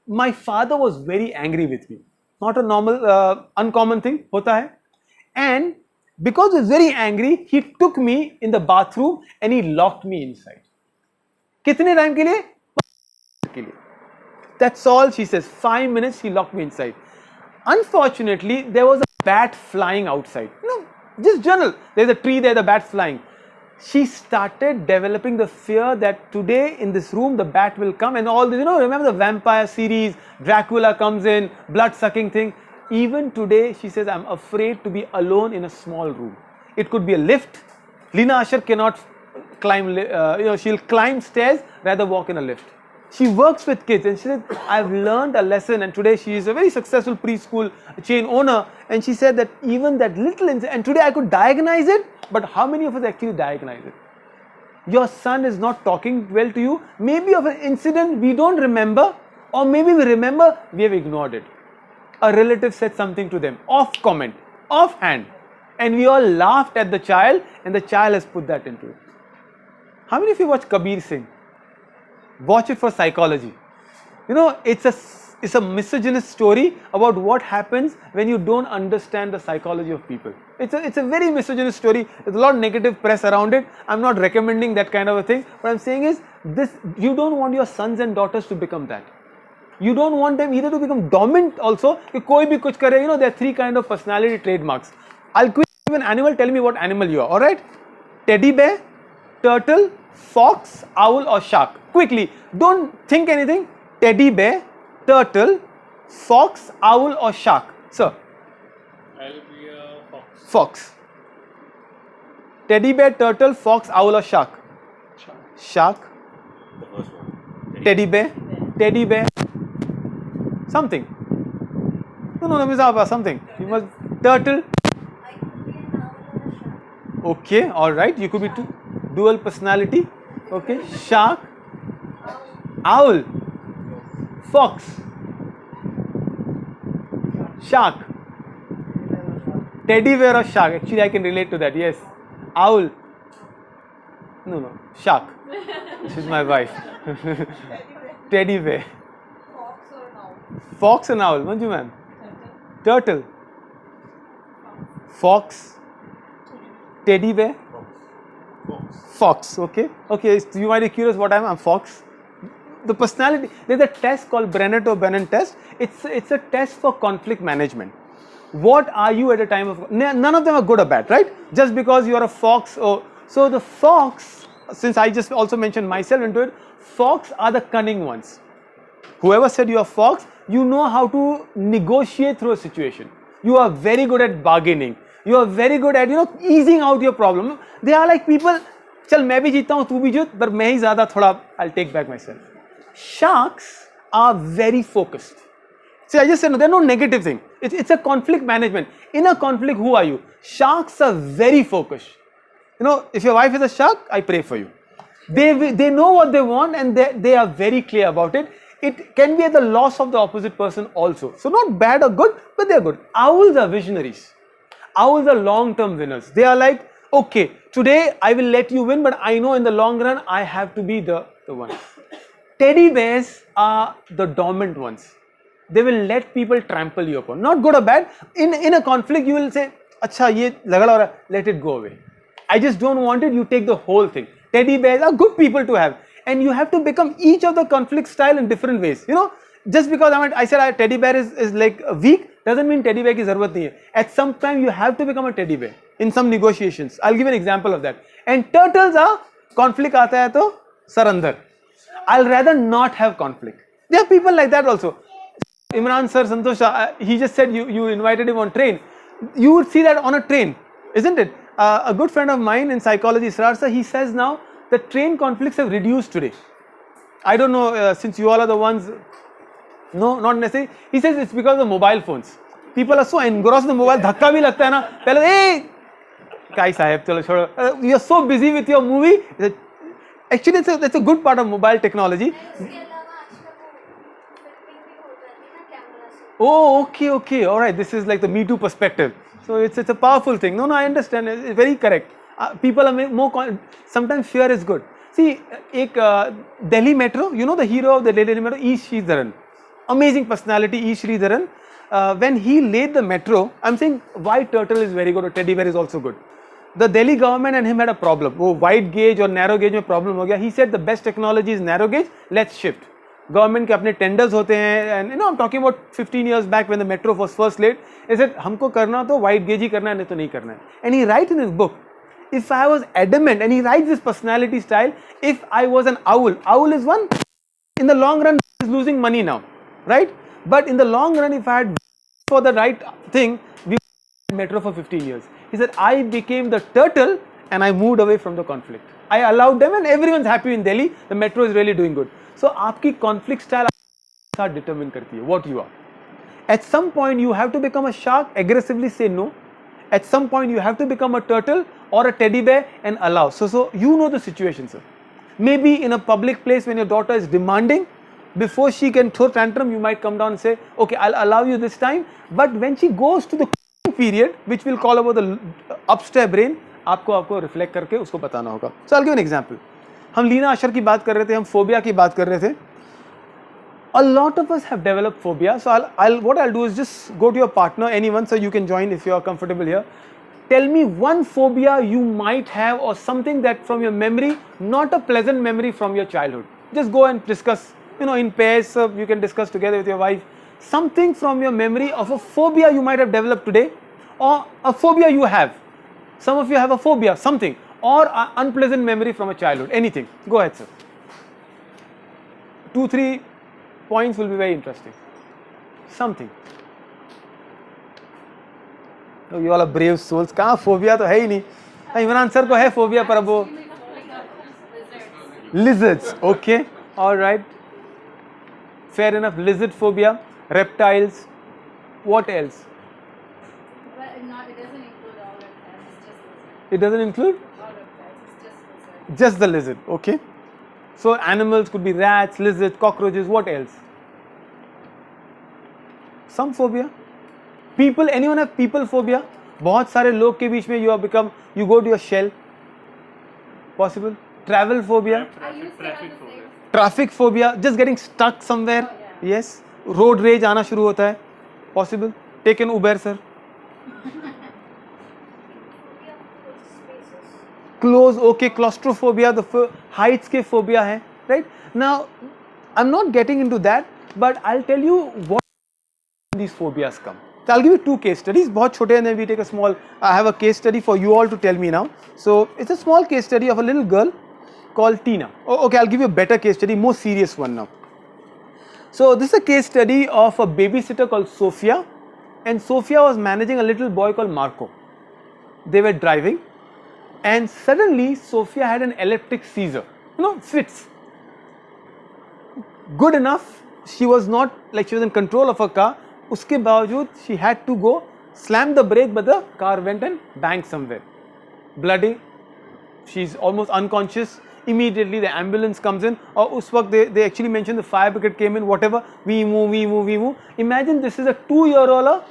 my father was very angry with me. Not a normal, uncommon thing, hota hai. And because he was very angry, he took me in the bathroom and he locked me inside. कितने time के लिए? That's all she says. 5 minutes, she locked me inside. Unfortunately, there was a bat flying outside. Just journal. There's a tree there, the bat's flying. She started developing the fear that today in this room the bat will come and all this. Remember the vampire series, Dracula comes in, blood sucking thing. Even today, she says, I'm afraid to be alone in a small room. It could be a lift. Lina Asher cannot climb, she'll climb stairs, rather walk in a lift. She works with kids and she said, I've learned a lesson, and today she is a very successful preschool chain owner, and she said that even that little incident, and today I could diagnose it, but how many of us actually diagnose it? Your son is not talking well to you, maybe of an incident we don't remember, or maybe we remember, we have ignored it. A relative said something to them, off comment, off hand, and we all laughed at the child, and the child has put that into it. How many of you watch Kabir Singh? Watch it for psychology. It's a misogynist story about what happens when you don't understand the psychology of people. It's a very misogynist story. There's a lot of negative press around it. I'm not recommending that kind of a thing. What I'm saying is this: you don't want your sons and daughters to become that. You don't want them either to become dominant also. Koi bhi kuch kare, there are 3 kind of personality trademarks. I'll quickly give an animal. Tell me what animal you are. All right? Teddy bear, turtle, fox, owl or shark. Quickly, don't think anything. Teddy bear, turtle, fox, owl or shark. Sir? I'll be a fox. Fox. Teddy bear, turtle, fox, owl or shark? Shark. The first one. Teddy bear. Teddy bear. Something. No, something. You must. Turtle. I could be an owl or a shark. Okay, alright. You could be dual personality. Okay. Shark. Owl. Fox. Shark. Teddy bear or shark? Actually, I can relate to that. Yes. Owl. No. Shark. This is my wife. Teddy bear. Fox or an owl? Fox and owl. Manju ma'am. Turtle. Fox. Teddy bear. Fox. Okay. So you might be curious what I'm fox. The personality. There's a test called Brenner-Bannon test. It's a test for conflict management. What are you at a time of? None of them are good or bad, right? Just because you are a fox. So the fox. Since I just also mentioned myself into it, fox are the cunning ones. Whoever said you are fox, you know how to negotiate through a situation. You are very good at bargaining. You are very good at easing out your problem. They are like people. चल मैं भी जीता हूँ तू भी जीत पर मैं ही ज़्यादा थोड़ा I'll take back myself. Sharks are very focused. See, I just said no, there's no negative thing. It's a conflict management. In a conflict, who are you? Sharks are very focused. If your wife is a shark, I pray for you. They know what they want and they are very clear about it. It can be at the loss of the opposite person also. So not bad or good, but they're good. Owls are visionaries. Owls are long-term winners. They are like, okay, today I will let you win, but I know in the long run I have to be the one. Teddy bears are the dominant ones. They will let people trample you upon. Not good or bad. In a conflict, you will say, "Acha, ye laga ho raha, let it go away. I just don't want it." You take the whole thing. Teddy bears are good people to have, and you have to become each of the conflict style in different ways. Just because I said teddy bear is like weak, doesn't mean teddy bear ki zarurat nahi hai. At some time, you have to become a teddy bear in some negotiations. I'll give an example of that. And turtles are conflict aata hai to surrender. I'll rather not have conflict. There are people like that also. Imran sir, Santosh, he just said you invited him on train. You would see that on a train, isn't it? A good friend of mine in psychology, Srar sir, he says now the train conflicts have reduced today. I don't know, since you all are the ones, no, not necessarily. He says it's because of mobile phones. People are so engrossed in the mobile, dhakka bhi lagta hai na. Pehle, hey, kai sahib, chalo chodo. You are so busy with your movie. Actually, that's a good part of mobile technology. Oh, okay. All right. This is like the Me Too perspective. So it's a powerful thing. No, I understand. It's very correct. People are more. Sometimes fear is good. See, Delhi Metro. You know the hero of the Delhi Metro, E. Sridharan. Amazing personality, E. Sridharan. When he laid the metro, I'm saying white turtle is very good or teddy bear is also good. The Delhi government and him had a problem. Oh, wide gauge or narrow gauge mein problem ho gaya. He said the best technology is narrow gauge. Let's shift. Government के अपने tenders होते हैं, and I am talking about 15 years back when the metro was first let, he said हमको करना तो wide gauge ही करना है, नहीं तो नहीं करना है. And he right in his book, if I was adamant, and he writes this personality style, if I was an owl is one, in the long run is losing money now, right? But in the long run, if I had for the right thing, we metro for 15 years. He said, I became the turtle and I moved away from the conflict. I allowed them and everyone's happy in Delhi. The metro is really doing good. So, आपकी conflict style determine करती है what you are. At some point, you have to become a shark, aggressively say no. At some point, you have to become a turtle or a teddy bear and allow. So you know the situation, sir. Maybe in a public place when your daughter is demanding, before she can throw tantrum, you might come down and say, okay, I'll allow you this time. But when she goes to the period, which we'll call about the upstairs brain, आपको reflect करके उसको बताना होगा. So I'll give an example. हम लीना अशर की बात कर रहे थे, हम phobia की बात कर रहे थे. A lot of us have developed phobia. So what I'll do is just go to your partner, anyone, so you can join if you are comfortable here. Tell me one phobia you might have or something that from your memory, not a pleasant memory from your childhood. Just go and discuss, in pairs, so you can discuss together with your wife. Something from your memory of a phobia you might have developed today, or a phobia you have. Some of you have a phobia, something, or an unpleasant memory from a childhood, anything. Go ahead, sir. 2-3 points will be very interesting. Something. Oh, you all are brave souls. कहाँ phobia तो है ही नहीं. Imran sir को है phobia पर अब वो lizards. Okay, all right. Fair enough. Lizard phobia, reptiles. What else? But it doesn't include all reptiles. It's just lizard. It doesn't include All reptiles. It's just lizard. just the lizard. Okay. So animals could be rats, lizards, cockroaches. What else? Some phobia. People. Anyone have people phobia? बहुत सारे लोग के बीच में you go to your shell. Possible. Travel phobia. I used to have Traffic the phobia. same. Traffic phobia. Just getting stuck somewhere. Oh, yeah. Yes. Road rage आना शुरू होता है. Possible. Take an Uber, sir. Phobia of spaces. Close. Okay. Claustrophobia. The heights के phobia है. Right. Now, I'm not getting into that, but I'll tell you what these phobias come. So I'll give you 2 case studies. बहुत छोटे, and then we take a small. I have a case study for you all to tell me now. So it's a small case study of a little girl called Tina. Oh, okay, I'll give you a better case study, more serious one now. So this is a case study of a babysitter called Sophia, and Sophia was managing a little boy called Marco. They were driving, and suddenly Sophia had an epileptic seizure. Fits. Good enough, she was not like she was in control of her car. उसके बावजूद she had to go slam the brake, but the car went and banged somewhere. Bloody. She's almost unconscious. Immediately the ambulance comes in, or उस वक्त they actually mentioned the fire brigade came in, whatever. We move. Imagine this is a 2-year-old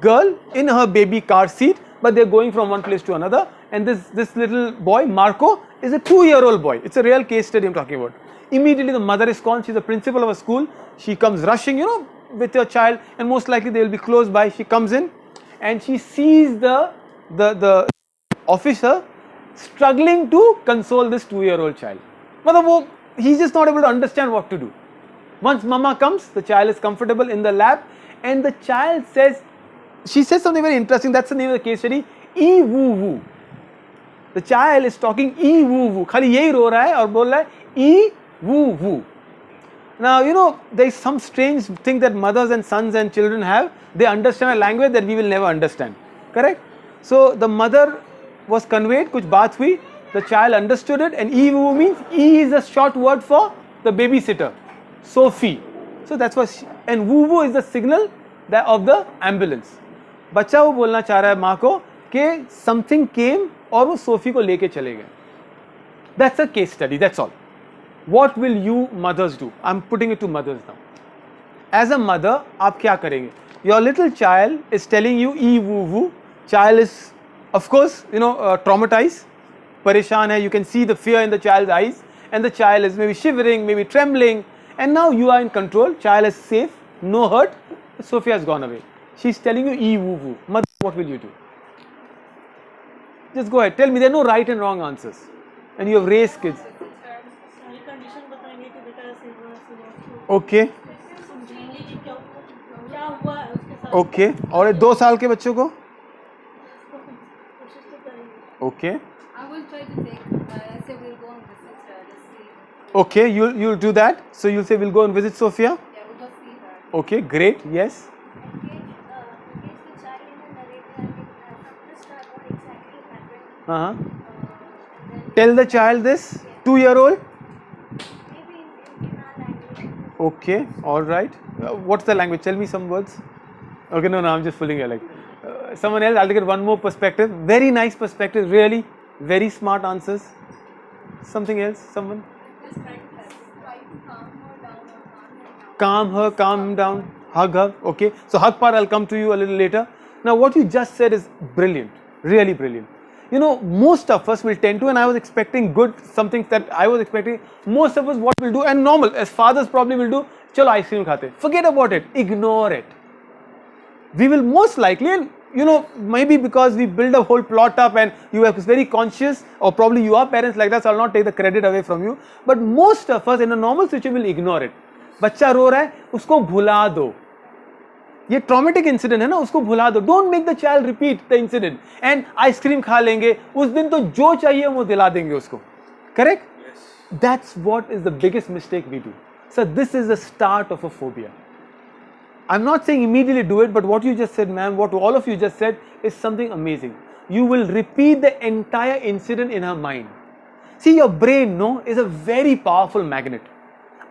girl in her baby car seat, but they're going from one place to another, and this little boy, Marco, is a 2-year-old boy. It's a real case study I'm talking about. Immediately the mother is called. She's the principal of a school. She comes rushing, with her child, and most likely they will be close by. She comes in and she sees the officer struggling to console this 2-year-old child. He's just not able to understand what to do. Once mama comes, the child is comfortable in the lap, and the child she says something very interesting. That's the name of the case study. E woo woo. The child is talking e woo woo. खाली यही रो रहा है और बोल रहा है e woo woo. Now, there is some strange thing that mothers and sons and children have. They understand a language that we will never understand. Correct? So, the mother was conveyed, kuch baat hui, the child understood it, and E means, E is a short word for the babysitter, Sophie. So, that's what and woo is the signal of the ambulance. बच्चा वो बोलना चाह रहा है माँ को कि something came और वो सोफी को लेके चले गए. That's a case study, that's all. What will you mothers do? I'm putting it to mothers now. As a mother, आप क्या करेंगे? Your little child is telling you ee woo woo. Child is, of course, traumatized, परेशान है. You can see the fear in the child's eyes, and the child is maybe shivering, maybe trembling, and now you are in control. Child is safe, no hurt. Sophia has gone away. She's telling you ee woo woo. Mother, what will you do? Just go ahead. Tell me. There are no right and wrong answers, and you have raised kids. सारी condition बताएंगे कि बेटा ऐसे हुआ ऐसे हुआ तो okay क्या हुआ है उसके साथ? ओके, और 2 साल के बच्चों को? कोशिश तो करेंगे. Okay I will try to take. I say we'll go and visit her. Just see. Okay, you'll do that. So you'll say we'll go and visit Sophia. Yeah, we'll just see her. Okay, great. Yes. Engage the child in a narrative and understand what exactly happened. Uh-huh. And then Tell the child this. 2-year-old. maybe in our language. Okay. All right. What's the language? Tell me some words. Okay. No. I'm just fooling you. Like someone else. I'll get one more perspective. Very nice perspective. Really. Very smart answers. Something else. Someone. Just try to calm her down or Calm her. Calm him down. Hug her. Okay. So hug part. I'll come to you a little later. Now what you just said is brilliant. Really brilliant. You know, most of us will tend to, and I was expecting good, something that I was expecting, most of us what will do, and normal, as fathers probably will do, chalo ice cream khate. Forget about it. Ignore it. We will most likely, and you know, maybe because we build a whole plot up and you are very conscious, or probably you are parents like that, so I'll not take the credit away from you. But most of us in a normal situation will ignore it. बच्चा रो रहा है, उसको भुला दो. ये traumatic incident है ना, उसको भुला दो. Don't make the child repeat the incident. And ice cream खा लेंगे उस दिन, तो जो चाहिए वो दिला देंगे उसको. Correct? That's what is the biggest mistake we do. So this is the start of a phobia. I am not saying immediately do it, but what you just said ma'am, what all of you just said is something amazing. You will repeat the entire incident in her mind. See your brain no is a very powerful magnet.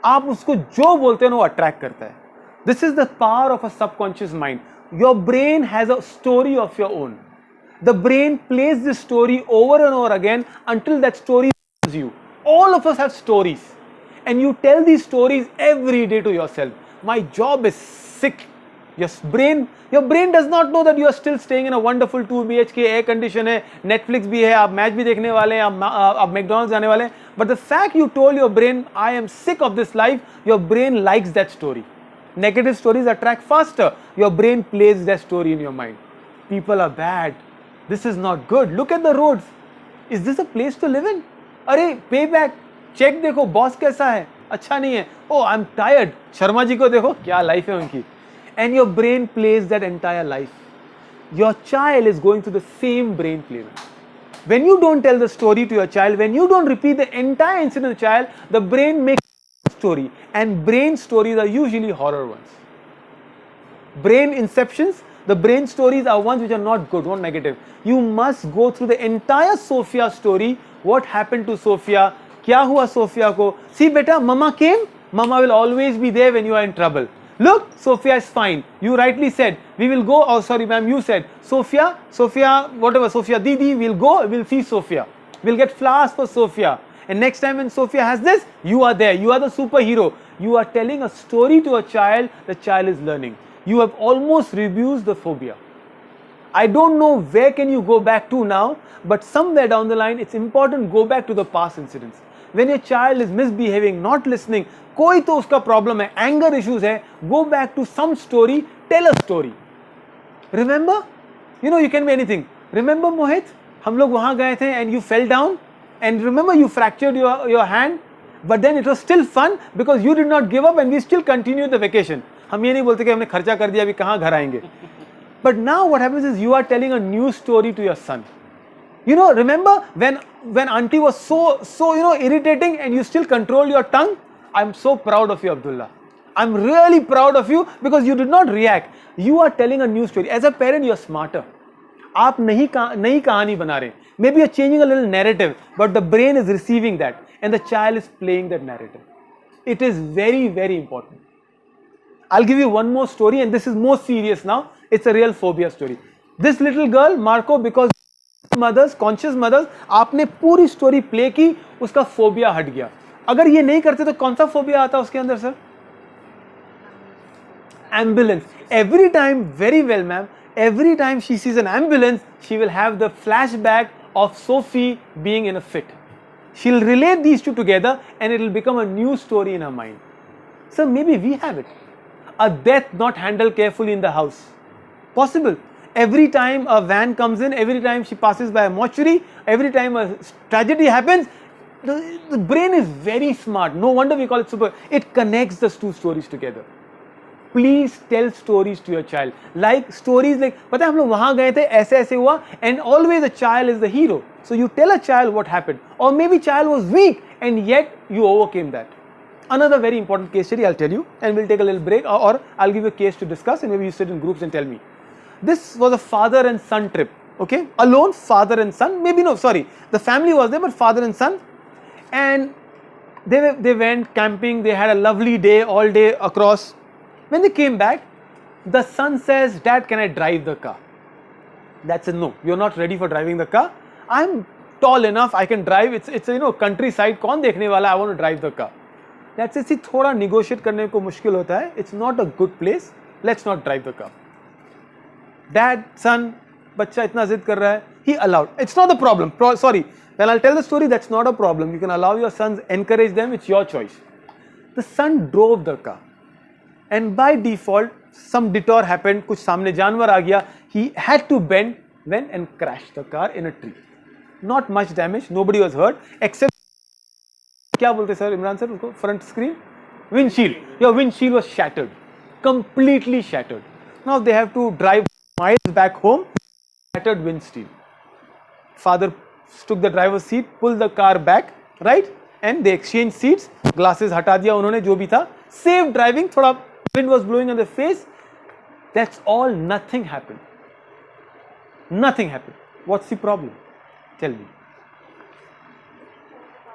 आप उसको जो बोलते हैं ना वो attract करता है. This is the power of a subconscious mind. Your brain has a story of your own. The brain plays this story over and over again until that story is you. All of us have stories. And you tell these stories every day to yourself. My job is sick. Your brain does not know that you are still staying in a wonderful 2 BHK, air condition है, Netflix भी है, आप match भी देखने वाले हैं, आप McDonald's जाने वाले हैं. But the fact you told your brain, I am sick of this life, your brain likes that story. Negative stories attract faster. Your brain plays that story in your mind. People are bad. This is not good. Look at the roads. Is this a place to live in? अरे payback. Check देखो boss कैसा है, अच्छा नहीं है. Oh, I'm tired. Sharma ji को देखो क्या लाइफ है उनकी. And your brain plays that entire life. Your child is going through the same brain play. When you don't tell the story to your child, when you don't repeat the entire incident to the child, the brain makes story, and brain stories are usually horror ones. Brain inceptions, the brain stories are ones which are not good, not negative. You must go through the entire Sophia story. What happened to Sophia? क्या हुआ Sophia को? See beta, mama came. Mama will always be there when you are in trouble. Look, Sophia is fine. You rightly said we will go. Oh sorry ma'am, you said Sophia, whatever, Sophia Didi, we'll go, we'll see Sophia. We'll get flowers for Sophia. And next time when Sophia has this, you are there. You are the superhero. You are telling a story to a child. The child is learning. You have almost reduced the phobia. I don't know where can you go back to now, but somewhere down the line, it's important go back to the past incidents. When your child is misbehaving, not listening, कोई तो उसका problem है, anger issues है, go back to some story, tell a story. Remember? You know, you can be anything. Remember Mohit? हम लोग वहाँ गए थे and you fell down. And remember you fractured your hand, but then it was still fun because you did not give up and we still continued the vacation. हम ये नहीं बोलते कि हमने खर्चा कर दिया, अभी कहाँ घर आएंगे. But now what happens is you are telling a new story to your son. You know, remember when auntie was so you know irritating and you still control your tongue? I'm so proud of you, Abdullah. I'm really proud of you because you did not react. You are telling a new story. As a parent, you are smarter. आप नई कहानी बना रहे. Maybe you're changing a little narrative, but the brain is receiving that and the child is playing that narrative. It is very, very important. I'll give you one more story, and this is more serious now. It's a real phobia story. This little girl, Marco, because mothers, conscious mothers, आपने पूरी story play की, उसका phobia हट गया. अगर ये नहीं करते तो कौन सा phobia आता उसके अंदर sir? Ambulance. Every time, very well ma'am, every time she sees an ambulance, she will have the flashback of Sophie being in a fit. She'll relate these two together and it will become a new story in her mind. So maybe we have it. A death not handled carefully in the house. Possible. Every time a van comes in, every time she passes by a mortuary, every time a tragedy happens, the brain is very smart. No wonder we call it super. It connects the two stories together. Please tell stories to your child. Like stories like, पता है हम लोग वहाँ गए थे ऐसे ऐसे हुआ, and always a child is the hero. So you tell a child what happened, or maybe child was weak and yet you overcame that. Another very important case study I'll tell you, and we'll take a little break, or I'll give you a case to discuss, and maybe you sit in groups and tell me. This was a father and son trip. Okay, alone, father and son. Maybe no, sorry, the family was there, but father and son, and they went camping. They had a lovely day, all day across. When they came back, the son says, "Dad, can I drive the car?" Dad said, "No, you're not ready for driving the car. I'm tall enough, I can drive. It's a countryside. कौन देखने वाला? I want to drive the car." Dad says, "See, थोड़ा negotiate करने को मुश्किल होता है. It's not a good place. Let's not drive the car." Dad, son, बच्चा इतना जिद कर रहा है. He allowed. It's not the problem. Sorry, when I'll tell the story, that's not a problem. You can allow your sons, encourage them. It's your choice. The son drove the car. And by default, some detour happened, कुछ सामने जानवर आ गया, he had to bend, went and crashed the car in a tree. Not much damage, nobody was hurt, except, क्या बोलते sir Imran sir उसको, front screen? Windshield. Your windshield was shattered, completely shattered. Now they have to drive miles back home, shattered windshield. Father took the driver's seat, pulled the car back, right? And they exchanged seats, glasses हटा दिया उन्होंने जो भी था, safe driving, थोड़ा wind was blowing on their face. That's all. Nothing happened. Nothing happened. What's the problem? Tell me.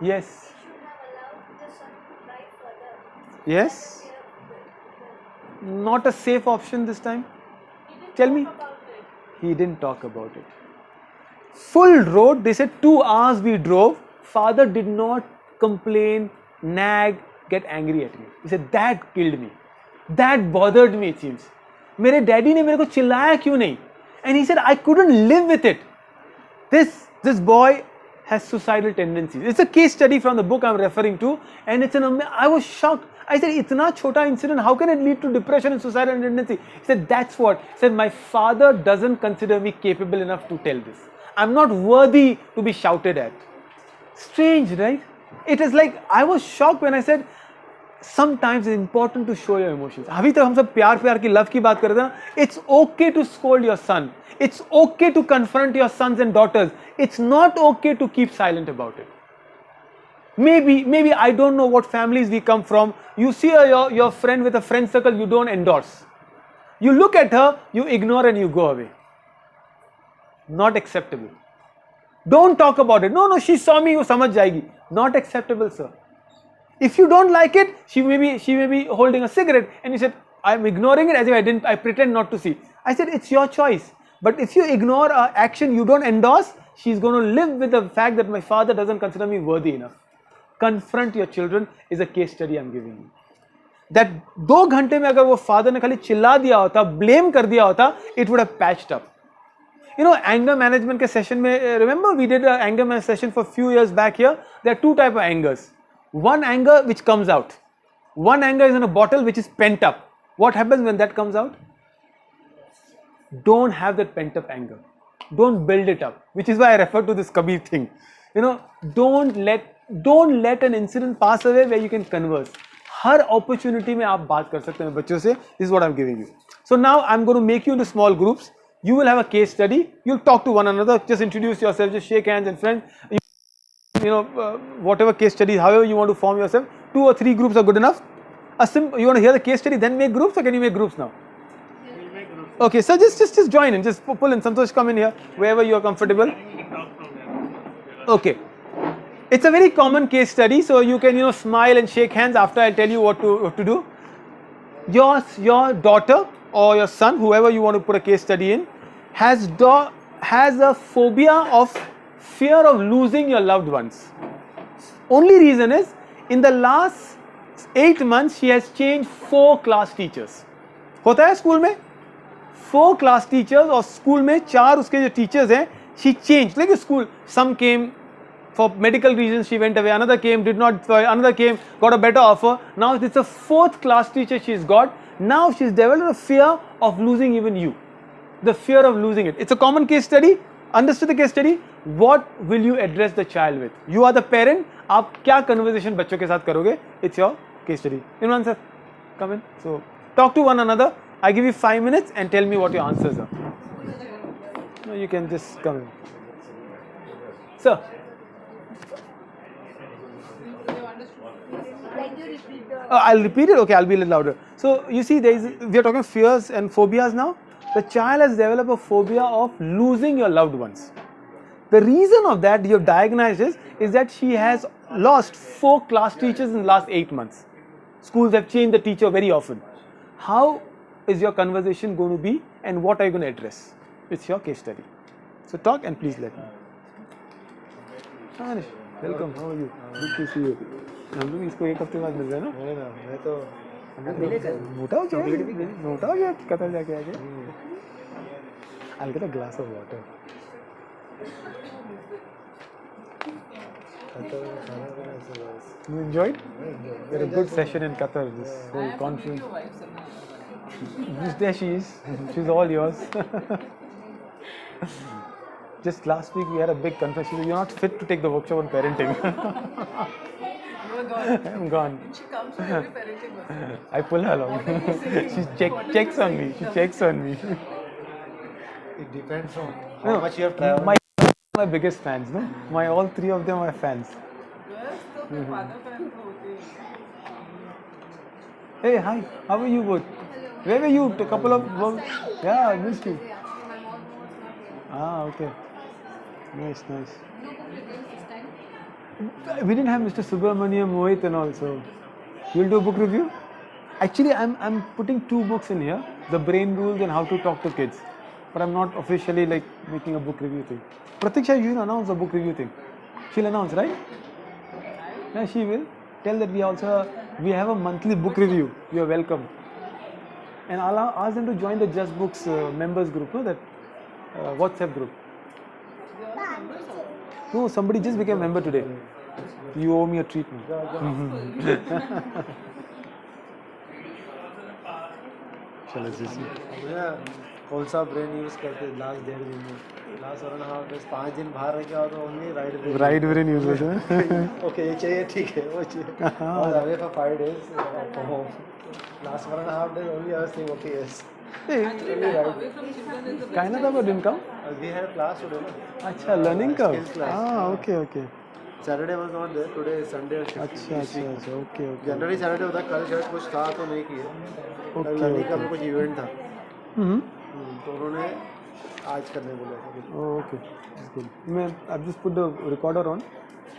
Yes. Should have allowed the son to drive further. Yes. Not a safe option this time. Tell me. He didn't talk about it. Full road. They said 2 hours we drove. Father did not complain, nag, get angry at me. He said that killed me. That bothered me, it seems. मेरे daddy ने मेरे को चिल्लाया क्यों नहीं? And he said I couldn't live with it. This boy has suicidal tendencies. It's a case study from the book I'm referring to, and I was shocked. I said, "Itna chota incident, how can it lead to depression and suicidal tendency?" He said, "That's what." He said, "My father doesn't consider me capable enough to tell this. I'm not worthy to be shouted at." Strange, right? It is like, I was shocked when I said, sometimes it's important to show your emotions. अभी तक हम सब प्यार की love की बात कर रहे थे ना. It's okay to scold your son. It's okay to confront your sons and daughters. It's not okay to keep silent about it. Maybe I don't know what families we come from. You see your friend with a friend circle, you don't endorse. You look at her, you ignore and you go away. Not acceptable. Don't talk about it. No, she saw me, you samajh jayegi. Not acceptable, sir. If you don't like it, she may be holding a cigarette, and you said, "I'm ignoring it as if I pretend not to see." I said, "It's your choice." But if you ignore action you don't endorse, she's going to live with the fact that my father doesn't consider me worthy enough. Confront your children is a case study I'm giving you. That 2 घंटे में अगर वो father ने खाली चिल्ला दिया होता, blame कर दिया होता, it would have patched up. You know, anger management के session में, remember we did an anger management session for few years back here. There are 2 types of angers. One anger which comes out. One anger is in a bottle which is pent up. What happens when that comes out? Don't have that pent up anger. Don't build it up. Which is why I refer to this Kabir thing. You know, don't let an incident pass away where you can converse. Her opportunity में आप बात कर सकते हैं बच्चों से. This is what I'm giving you. So now I'm going to make you into small groups. You will have a case study. You'll talk to one another. Just introduce yourself. Just shake hands and friends. Whatever case study, however you want to form yourself. 2 or 3 groups are good enough. You want to hear the case study, then make groups, or can you make groups now? We'll make groups. Okay, so just join in. Just pull in. Santosh, come in here wherever you are comfortable. I think we can talk from there. Okay. It's a very common case study, so you can smile and shake hands after I tell you what to do. Your daughter or your son, whoever you want to put a case study in, has a phobia of fear of losing your loved ones. Only reason is, in the last 8 months, she has changed 4 class teachers. होता है school में 4 class teachers, और school में 4 उसके जो teachers हैं, she changed. Like a school, some came for medical reasons, she went away. Another came, did not. Another came, got a better offer. Now it's a 4th class teacher she's got. Now she's developed a fear of losing even you. The fear of losing it. It's a common case study. Understood the case study? What will you address the child with? You are the parent. आप क्या conversation बच्चों के साथ करोगे? It's your case study. Imran sir, come in. So talk to one another. I give you 5 minutes and tell me what your answers are. No, you can just come in. Sir. I'll repeat it. Okay, I'll be a little louder. So you see, we are talking fears and phobias now. The child has developed a phobia of losing your loved ones. The reason of that you have diagnosed is that she has lost 4 class teachers in the last 8 months. Schools have changed the teacher very often. How is your conversation going to be and what are you going to address? It's your case study. So talk and please let me. Anish, welcome. How are you? Good to see you. हम लोग इसको एक हफ्ते बाद मिल रहे हैं ना? मैं तो मोटा हो गया? मोटा हो गया? कतर जाके आके? I'll get a glass of water. You enjoyed? We had a good session in Qatar. This whole conference. There she is. She's all yours. Just last week we had a big conference. She said, "You're not fit to take the workshop on parenting." I'm gone. She comes to every parenting workshop. I pull her along. She checks on me. She checks on me. it depends on how much you have traveled. My biggest fans, no? All 3 of them are fans. Girls तो फिर father parent तो होते हैं. Hey, hi. How are you both? Where were you? A couple of months. Yeah, I missed you. My mom was not here. Ah, okay. Nice, nice. No book reviews this time. We didn't have Mr. Subramaniam, Mohit and all, so you'll do a book review? Actually, I'm putting 2 books in here, The Brain Rules and How to Talk to Kids. But I'm not officially like making a book review thing. Pratiksha, you will announce a book review thing. She'll announce, right? Yeah, she will. Tell that we have a monthly book review. You're welcome. And I'll ask them to join the Justbooks members group, no? That WhatsApp group. No, somebody just became a member today. You owe me a treatment. Shall I just see? भैया कौन सा brain use करते last 1.5 दिन में last 1.5 days 5 दिन बाहर रह के आओ तो ओनली राइट ब्रेन यूजर्स हैं. ओके ये चाहिए ठीक है वो चाहिए और away for 5 days home last 1.5 days only I was thinking okay yes Away from children is the best. Kind of didn't come. We had class today ना अच्छा, learning का. Skills class. Okay, okay. Saturday was not there today Sunday अच्छा, अच्छा, अच्छा, okay, okay. Generally Saturday होता कल शायद कुछ था तो नहीं किया Okay, लर्निंग का okay. कुछ इवेंट था Mm-hmm. तो उन्होंने आज करने बोला Oh, okay. That's good. मैं I've just put the recorder on.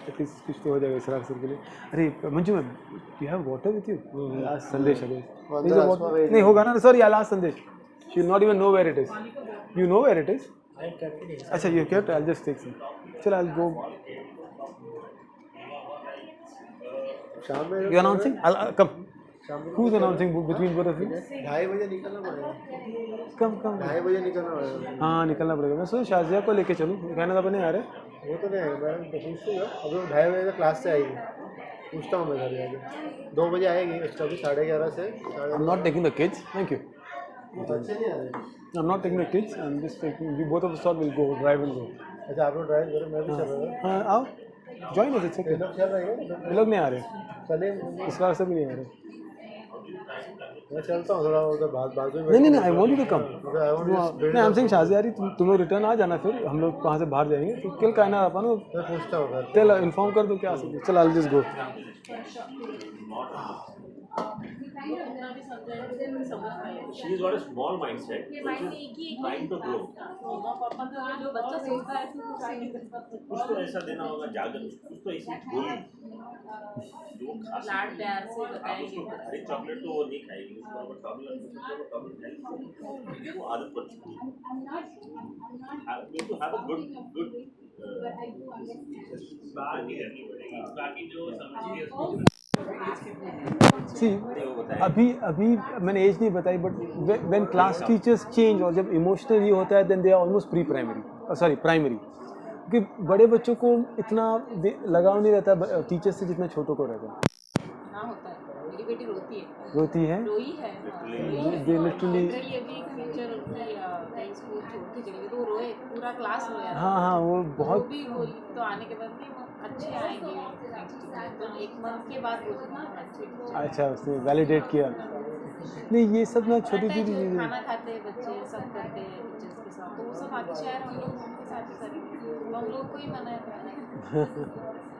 At least कुछ तो हो जाएगा इस सर के लिए. अरे Manju ma'am, you have water with you? Last संदेश अभी. नहीं होगा ना? Sorry, I'll ask संदेश. She'll not even know where it is. You know where it is? अच्छा, you kept. I'll just take some. चल, I'll go. शाम में You announcing? I'll come. Who's announcing between both of you? 2:30 बजे निकलना पड़ेगा Come, come. 2:30 बजे निकलना पड़ेगा हाँ, निकलना पड़ेगा. मैं सोचा शाजिया को लेके चलूँ. कहना था अपने आ रहे. वो तो नहीं आएगा मैं तो पूछूंगा अब 2:30 बजे तक क्लास से आएगी पूछता हूँ मैं घर जाके 2 बजे आएगी एक्स्ट्रा भी 11:30 से I'm not taking the kids. Thank you. बच्चे नहीं आ रहे I'm not taking the kids. I'm just taking. We both of us all will go drive and go. अच्छा आप लोग ड्राइव करो मैं भी चल रहा हूँ हाँ, आओ. Join us. It's okay. ये लोग चल रहे हैं ये लोग नहीं आ रहे. चलिए इस बार से भी नहीं आ रहे. मैं चलता हूँ थोड़ा उधर बाजू में नहीं, I want you to come. I want to नहीं, I'm saying शाजी आ रही. तुम लोग रिटर्न आ जाना फिर. हम लोग वहाँ से बाहर जाएंगे. तो कल कहना आप ना. मैं पूछता हूँ घर चल इन्फॉर्म कर दो क्या आ सकते. चल I'll just go. She's got a small mindset, which is trying to grow. बच्चा सोचता है कुछ तो ऐसा देना होगा जागरण, कुछ तो ऐसी गोली जो वो खा लाड प्यार से आप बताएंगे. उसको हरी चॉकलेट तो वो नहीं खाएगी, उसको अगर चॉकलेट खाएगी वो आदत पड़ चुकी है. You to have a good बाकी करनी पड़ेगी. बाकी जो समझ लिया See, अभी मैंने एज नहीं बताई. But when class teachers change और जब emotional ये होता है then they are almost pre-primary. Primary. क्योंकि बड़े बच्चों को इतना लगाव नहीं रहता टीचर्स से जितना छोटों को रहता है. हाँ होता है. मेरी बेटी रोती है. रोती है. रोई है. They literally. अभी एक टीचर उसकी स्कूल छोड़ के चली गई तो रोए, पूरा क्लास रोया था। हाँ हाँ वो वो बहुत भी बोली तो आने के बाद नहीं वो अच्छे आएंगे नेक्स्ट में, तो 1 मंथ के बाद बोली ना अच्छे teacher अच्छा आएंगे। उसने वैलिडेट किया। नहीं ये सब ना छोटी अटैच छोटी चीज़ें। खाना खाते हैं बच्चे, सब करते हैं टीचर्स के साथ, तो वो सब अच्छे है, हम लोग उनके साथ ही करेंगे, तो हम लोग को ही मना है।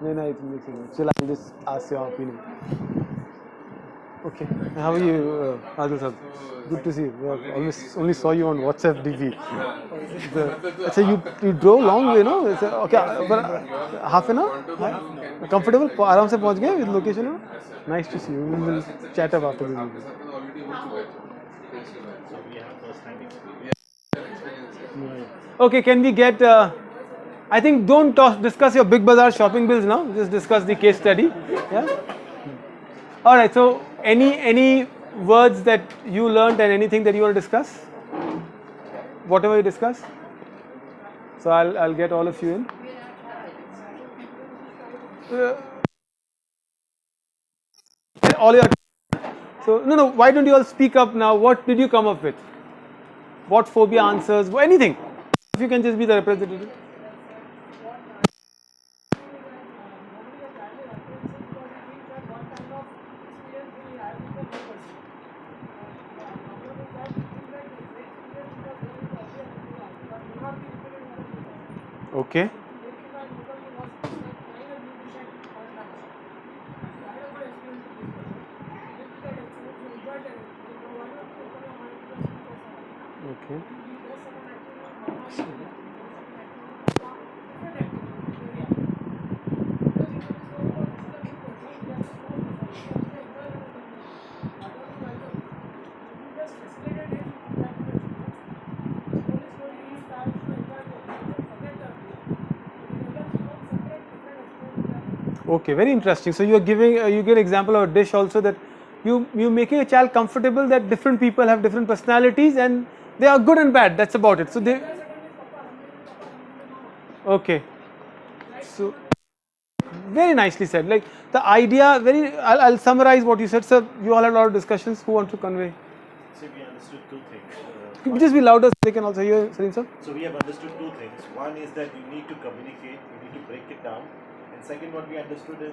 No, no, it makes sense. Chill, I'll just ask your opinion. Okay, how are you, Adil sir? Good to see you. Always only saw you on WhatsApp DP. So you drove long way, no? Okay, but half an hour? Comfortable? आराम से पहुंच गए with location? Nice to see you. We'll chat up after this video. So we have first time experience. Okay, can we get? I think don't discuss your big bazaar shopping bills now. Just discuss the case study. Yeah. All right. So, any words that you learned and anything that you want to discuss? Whatever you discuss. So I'll get all of you in. All your. So no. Why don't you all speak up now? What did you come up with? What phobia answers? Anything. If you can just be the representative. Okay. Okay. Okay, very interesting. So you are giving you give an example of a dish also that you making a child comfortable that different people have different personalities and they are good and bad. That's about it. So they okay. So very nicely said. Like the idea, I'll summarize what you said. Sir, you all had a lot of discussions. Who want to convey? So we understood two things. Just be louder so they can also hear, Salim sir. So we have understood two things. One is that you need to communicate, you need to break it down. And second, what we understood is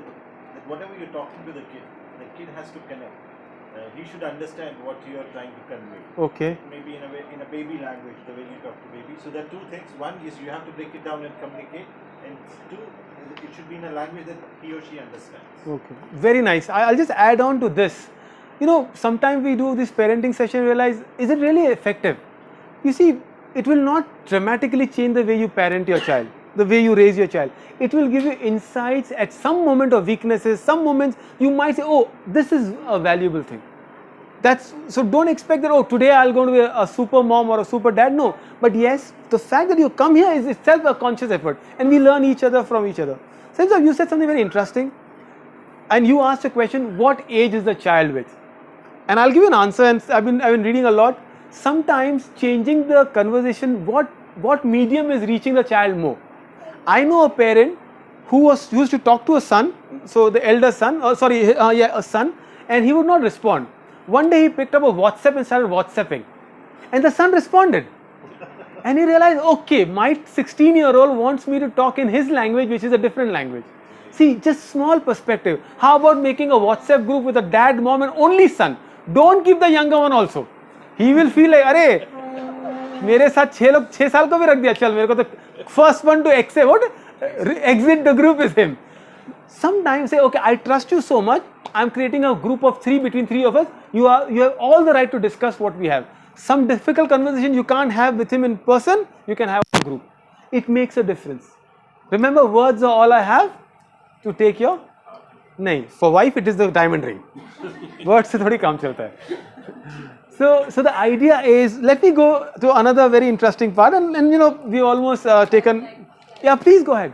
that whatever you're talking to the kid has to connect. He should understand what you are trying to convey. Okay. Maybe in a baby language, the way you talk to baby. So there are two things. One is you have to break it down and communicate. And two, it should be in a language that he or she understands. Okay. Very nice. I'll just add on to this. You know, sometimes we do this parenting session, realize, is it really effective? You see, it will not dramatically change the way you parent your child, the way you raise your child. It will give you insights at some moment of weaknesses, some moments you might say, oh, this is a valuable thing. So don't expect that, oh, today I'll go to be a super mom or a super dad. No, but yes, the fact that you come here is itself a conscious effort and we learn each other from each other. So you said something very interesting and you asked a question, what age is the child with? And I'll give you an answer, and I've been reading a lot. Sometimes changing the conversation, what medium is reaching the child more. I know a parent who used to talk to a son, so the elder son, a son, and he would not respond. One day he picked up a WhatsApp and started WhatsApping, and the son responded. And he realized, okay, my 16-year-old wants me to talk in his language, which is a different language. See, just small perspective. How about making a WhatsApp group with a dad, mom, and only son? Don't keep the younger one also. He will feel like, अरे मेरे साथ 6 साल को भी रख दिया, चल मेरे को तो first one to exit the group is him. Sometimes say, okay, I trust you so much. I'm creating a group of 3 between 3 of us. You have all the right to discuss what we have. Some difficult conversation you can't have with him in person, you can have in a group. It makes a difference. Remember, words are all I have to take your. नहीं, for wife it is the diamond ring. Words से थोड़ी काम चलता है. So the idea is, let me go to another very interesting part, and you know we almost taken. Yeah, please go ahead.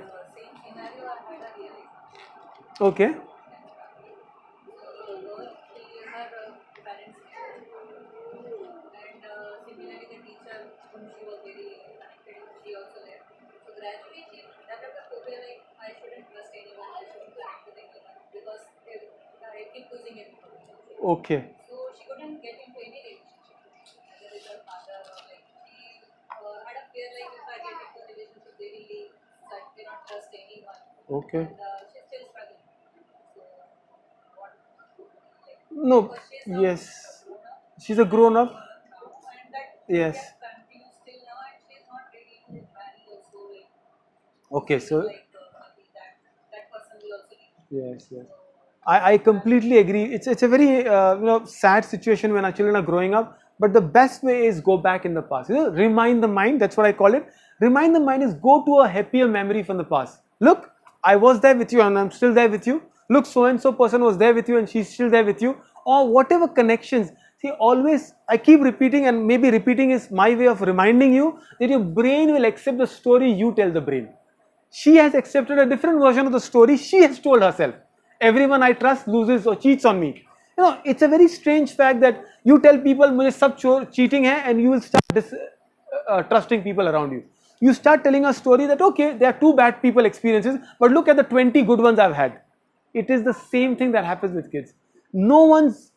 Okay. Okay. So she couldn't get into any relationship, whether with her father or like she had a fear like Okay. she's still struggling. So, what? No. Because she's now Yes. grown up. She's a grown up. Now, and that Yes. gap continues till now, and she's not really married also, like, Okay. So. like maybe that person will also be. Yes. Yes. I completely agree. It's a very sad situation when our children are growing up. But the best way is go back in the past. Remind the mind. That's what I call it. Remind the mind is go to a happier memory from the past. Look, I was there with you and I'm still there with you. Look, so and so person was there with you and she's still there with you. Or whatever connections. See, always I keep repeating, and maybe repeating is my way of reminding you that your brain will accept the story you tell the brain. She has accepted a different version of the story she has told herself. Everyone I trust loses or cheats on me. It's a very strange fact that you tell people मुझे सब cheating है, and you will start trusting people around you. You start telling a story that okay, there are 2 bad people experiences, but look at the 20 good ones I've had. It is the same thing that happens with kids. No one's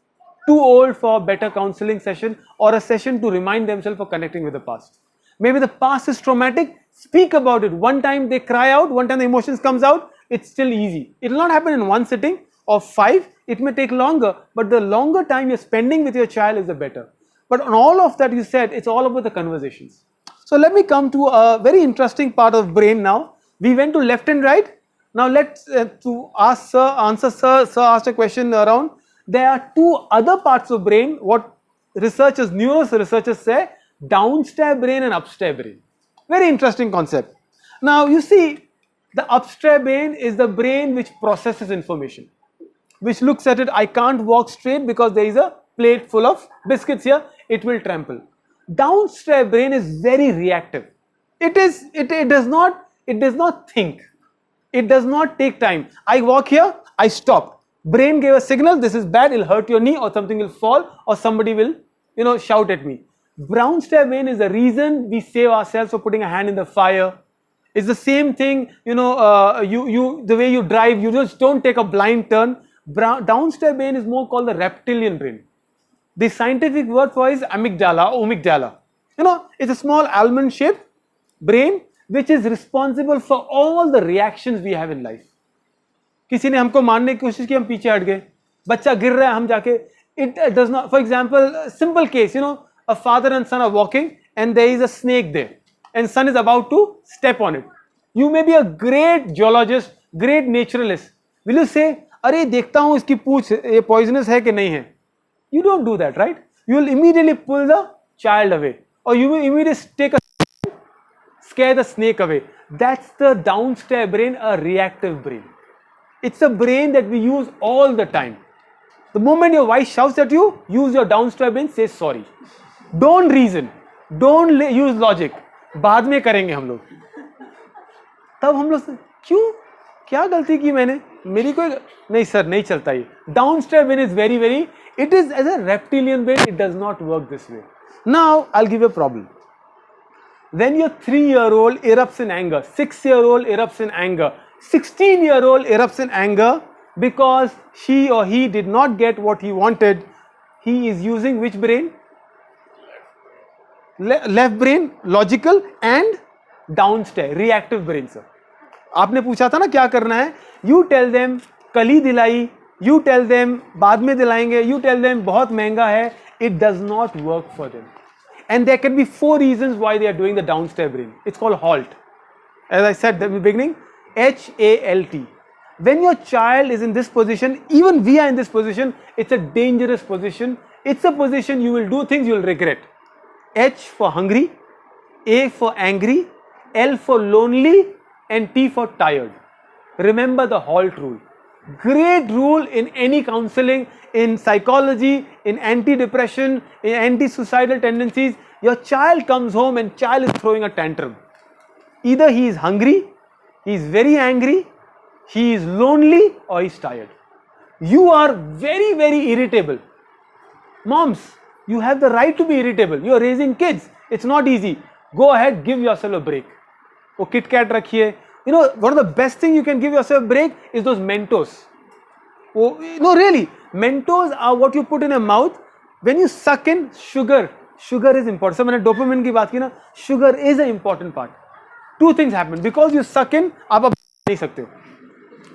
too old for a better counseling session or a session to remind themselves of connecting with the past. Maybe the past is traumatic, speak about it. One time they cry out, one time the emotions comes out, it's still easy. It will not happen in one sitting or 5, it may take longer, but the longer time you're spending with your child is the better. But on all of that you said, it's all about the conversations. So let me come to a very interesting part of brain now. We went to left and right. Now let's to ask sir, answer sir. Sir asked a question around. There are 2 other parts of brain. What researchers, researchers say, downstairs brain and upstairs brain. Very interesting concept. Now you see, the upstairs brain is the brain which processes information, which looks at it. I can't walk straight because there is a plate full of biscuits here. It will trample. Downstairs brain is very reactive. It does not think. It does not take time. I walk here, I stop. Brain gave a signal, this is bad, it'll hurt your knee, or something will fall, or somebody will, shout at me. Downstairs brain is the reason we save ourselves for putting a hand in the fire. It's the same thing, the way you drive, you just don't take a blind turn. Downstairs brain is more called the reptilian brain. The scientific word for it is amygdala. It's a small almond-shaped brain which is responsible for all the reactions we have in life. किसी ने हमको मारने की कोशिश की, हम पीछे हट गए. बच्चा गिर रहा है, हम जाके. It does not. For example, simple case, a father and son are walking and there is a snake there, and son is about to step on it. You may be a great geologist, great naturalist. Will you say, अरे देखता हूँ इसकी पूंछ ये poisonous है कि नहीं है? You don't do that, right? You will immediately pull the child away, or you will immediately scare the snake away. That's the downstairs brain, a reactive brain. It's a brain that we use all the time. The moment your wife shouts at you, use your downstairs brain, say sorry. Don't reason. Don't use logic. बाद में करेंगे हम लोग. तब हम लोग क्यों? क्या गलती की मैंने? मेरी कोई नहीं सर, नहीं चलता ये. Downstairs brain is very. It is as a reptilian brain. It does not work this way. Now I'll give you a problem. When your 3-year-old erupts in anger, 6-year-old erupts in anger, 16-year-old erupts in anger because she or he did not get what he wanted, he is using which brain? Left brain, logical, and downstairs, reactive brain, sir. आपने पूछा था ना क्या करना है? You tell them कली दिलाई, you tell them बाद में दिलाएंगे, you tell them बहुत महंगा है. It does not work for them. And there can be 4 reasons why they are doing the downstairs brain. It's called HALT. As I said in the beginning, HALT. When your child is in this position, even we are in this position, it's a dangerous position. It's a position you will do things you will regret. H for hungry, A for angry, L for lonely, and T for tired. Remember the HALT rule. Great rule in any counseling, in psychology, in anti-depression, in anti-suicidal tendencies. Your child comes home and child is throwing a tantrum. Either he is hungry, he is very angry, he is lonely, or he is tired. You are very irritable. Moms, you have the right to be irritable. You are raising kids. It's not easy. Go ahead, give yourself a break. Oh, Kit Kat rakhiye. One of the best things you can give yourself a break is those Mentos. Oh, no, really. Mentos are what you put in your mouth. When you suck in sugar is important. So, मैंने dopamine की बात की ना, sugar is an important part. 2 things happen. Because you suck in, आप नहीं सकते हो.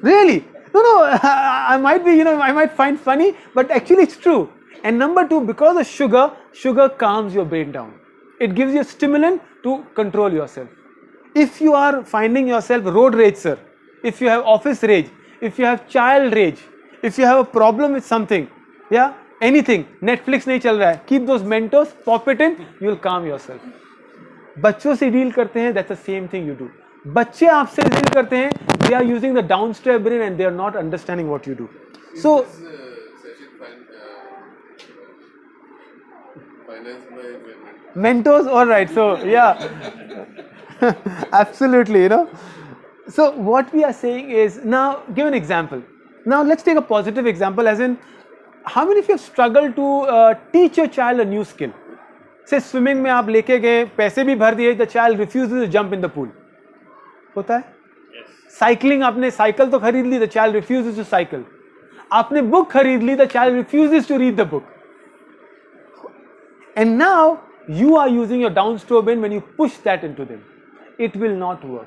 Really? No, I might be, I might find funny, but actually it's true. And number two, because of sugar calms your brain down. It gives you a stimulant to control yourself. If you are finding yourself road rage, sir, if you have office rage, if you have child rage, if you have a problem with something, yeah, anything, Netflix नहीं चल रहा है, keep those Mentos, pop it in, you will calm yourself. बच्चों से deal करते हैं, that's the same thing you do. बच्चे आपसे डील करते हैं, they are using the downstairs brain and they are not understanding what you do. So, Mentos, all right. So yeah, absolutely. So what we are saying is, now give an example. Now let's take a positive example, as in, how many of you have struggled to teach your child a new skill? Say swimming में आप लेके गए, पैसे भी भर दिए, the child refuses to jump in the pool. होता है? Cycling, आपने साइकिल तो खरीद ली, the child refuses to cycle. आपने book खरीद ली, the child refuses to read the book. And now you are using your downstream brain when you push that into them. It will not work.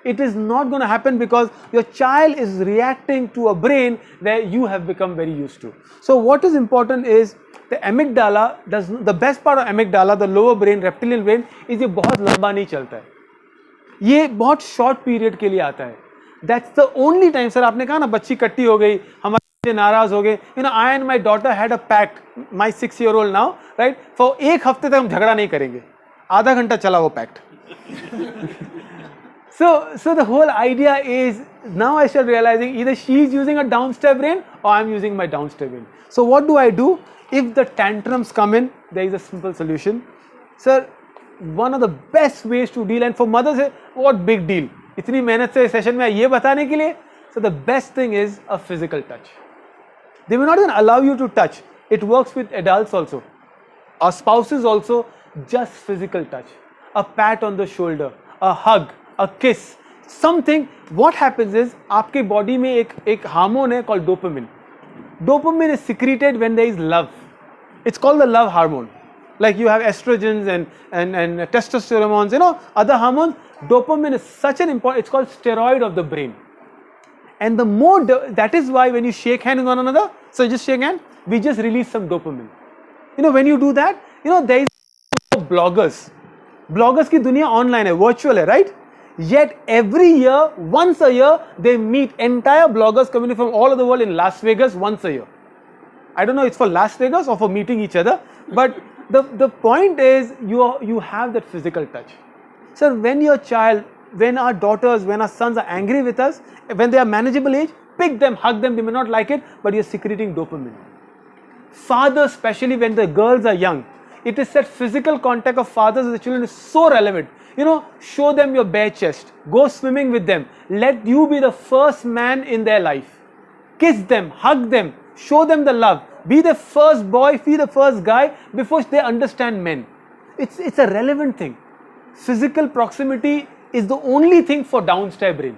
It is not going to happen because your child is reacting to a brain where you have become very used to. So what is important is the amygdala, the best part of amygdala, the lower brain, reptilian brain, is ये बहुत लंबा नहीं चलता है. ये बहुत short period के लिए आता है. That's the only time, sir, आपने कहा ना बच्ची कट्टी हो गई, हमारे बच्चे नाराज हो गए. I and my daughter had a pact, my 6-year-old now, right? For एक हफ्ते तक हम झगड़ा नहीं करेंगे. आधा घंटा चला वो pact. So the whole idea is, now I start realizing either she is using a downstairs brain or I am using my downstairs brain. So what do? If the tantrums come in, there is a simple solution. Sir, one of the best ways to deal, and for mothers, what big deal? इतनी मेहनत से session में ये बताने के लिए. So the best thing is a physical touch. They will not even allow you to touch. It works with adults also. Our spouses also, just physical touch. A pat on the shoulder, a hug, a kiss, something. What happens is, आपके body में एक hormone है called dopamine. Dopamine is secreted when there is love. It's called the love hormone. Like you have estrogens and testosterone, other hormones. Dopamine is such an important, it's called steroid of the brain. And the more, that is why when you shake hands with one another, so just shake hands, we just release some dopamine. When you do that, there is bloggers. Bloggers की दुनिया online है, virtual है, right? Yet every year, once a year, they meet entire bloggers coming from all over the world in Las Vegas once a year. I don't know it's for Las Vegas or for meeting each other, but the point is you have that physical touch. Sir, when your child, when our daughters, when our sons are angry with us, when they are manageable age, pick them, hug them, they may not like it, but you're secreting dopamine. Fathers, especially when the girls are young, it is said physical contact of fathers with the children is so relevant. Show them your bare chest, go swimming with them, let you be the first man in their life. Kiss them, hug them, show them the love, be the first boy, be the first guy before they understand men. It's a relevant thing. Physical proximity is the only thing for downstairs brain.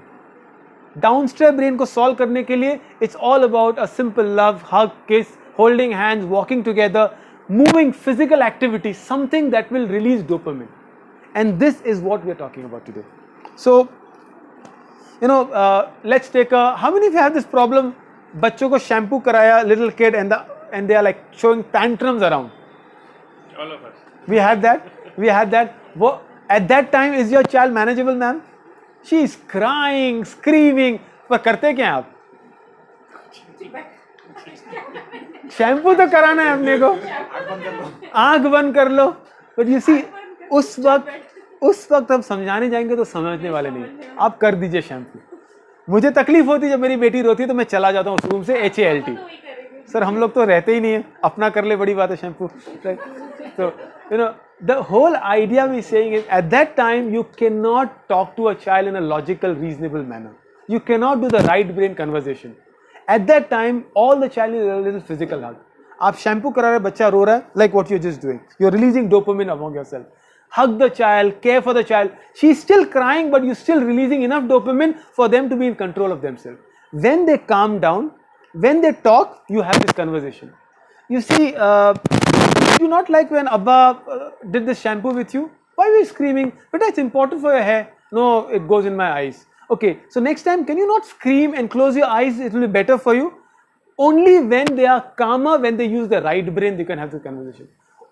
Downstairs brain को solve करने के लिए, it's all about a simple love, hug, kiss, holding hands, walking together, moving, physical activity, something that will release dopamine. And this is what we are talking about today. So, let's take how many of you have this problem? बच्चों को shampoo कराया, little kid, and they are like showing tantrums around. All of us. We had that. At that time, is your child manageable, ma'am? She is crying, screaming. पर करते क्या हैं आप? Shampoo तो कराना है अपने को, आंख बंद कर लो. But you see, उस वक्त हम समझाने जाएंगे तो समझने वाले नहीं. आप कर दीजिए शैम्पू. मुझे तकलीफ होती है जब मेरी बेटी रोती है तो मैं चला जाता हूँ उस रूम से. HALT. सर हम लोग तो रहते ही नहीं है, अपना कर ले, बड़ी बात है shampoo. So the whole idea we saying is, at that time you cannot talk to a child in a logical, reasonable manner. You cannot do the right brain conversation. At that time, all the child is a little physical hug. आप shampoo करा रहे, बच्चा रो रहा है, like what you're just doing. You're releasing dopamine among yourself. Hug the child, care for the child. She's still crying, but you're still releasing enough dopamine for them to be in control of themselves. When they calm down, when they talk, you have this conversation. You see, do you not like when Abba did this shampoo with you? Why were you screaming? But it's important for your hair. No, it goes in my eyes. Okay, so next time, can you not scream and close your eyes? It will be better for you. Only when they are calmer, when they use the right brain, they can have the conversation.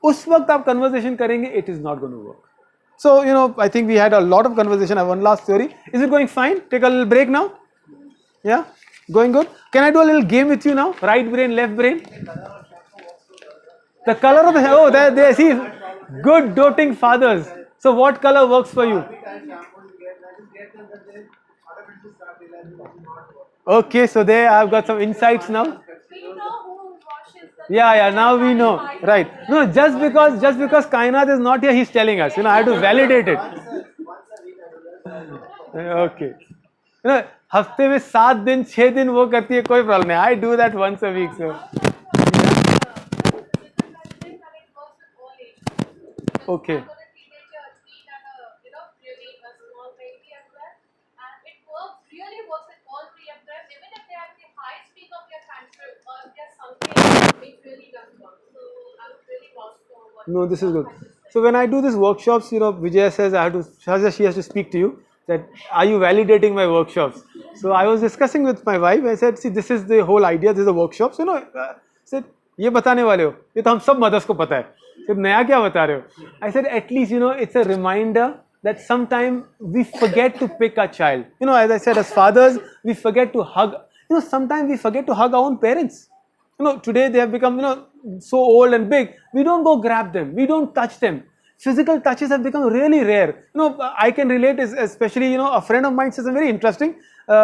उस वक्त आप conversation करेंगे, it is not going to work. So, I think we had a lot of conversation. I have one last theory. Is it going fine? Take a little break now. Yeah? Going good? Can I do a little game with you now? Right brain, left brain? The color of the hair. Oh, there, see. Good doting fathers. So, what color works for you? Okay, so there I've got some insights now. We know who washes the Yeah, now we know. Right. No, just because Kainat is not here, he's telling us. I have to validate it. Okay. हफ्ते में 7 दिन 6 दिन वो करती है कोई problem नहीं. I do that once a week. So. Okay. No, this is good. So when I do these workshops, Vijaya says she has to speak to you. That are you validating my workshops? So I was discussing with my wife. I said, see, this is the whole idea. This is the workshops. Said ये बताने वाले हो. ये तो हम सब mothers को पता है. सिर्फ नया क्या बता रहे हो? I said at least it's a reminder that sometimes we forget to pick our child. As I said, as fathers, we forget to hug. Sometimes we forget to hug our own parents. Today they have become, so old and big. We don't go grab them. We don't touch them. Physical touches have become really rare. I can relate, especially, a friend of mine says something very interesting.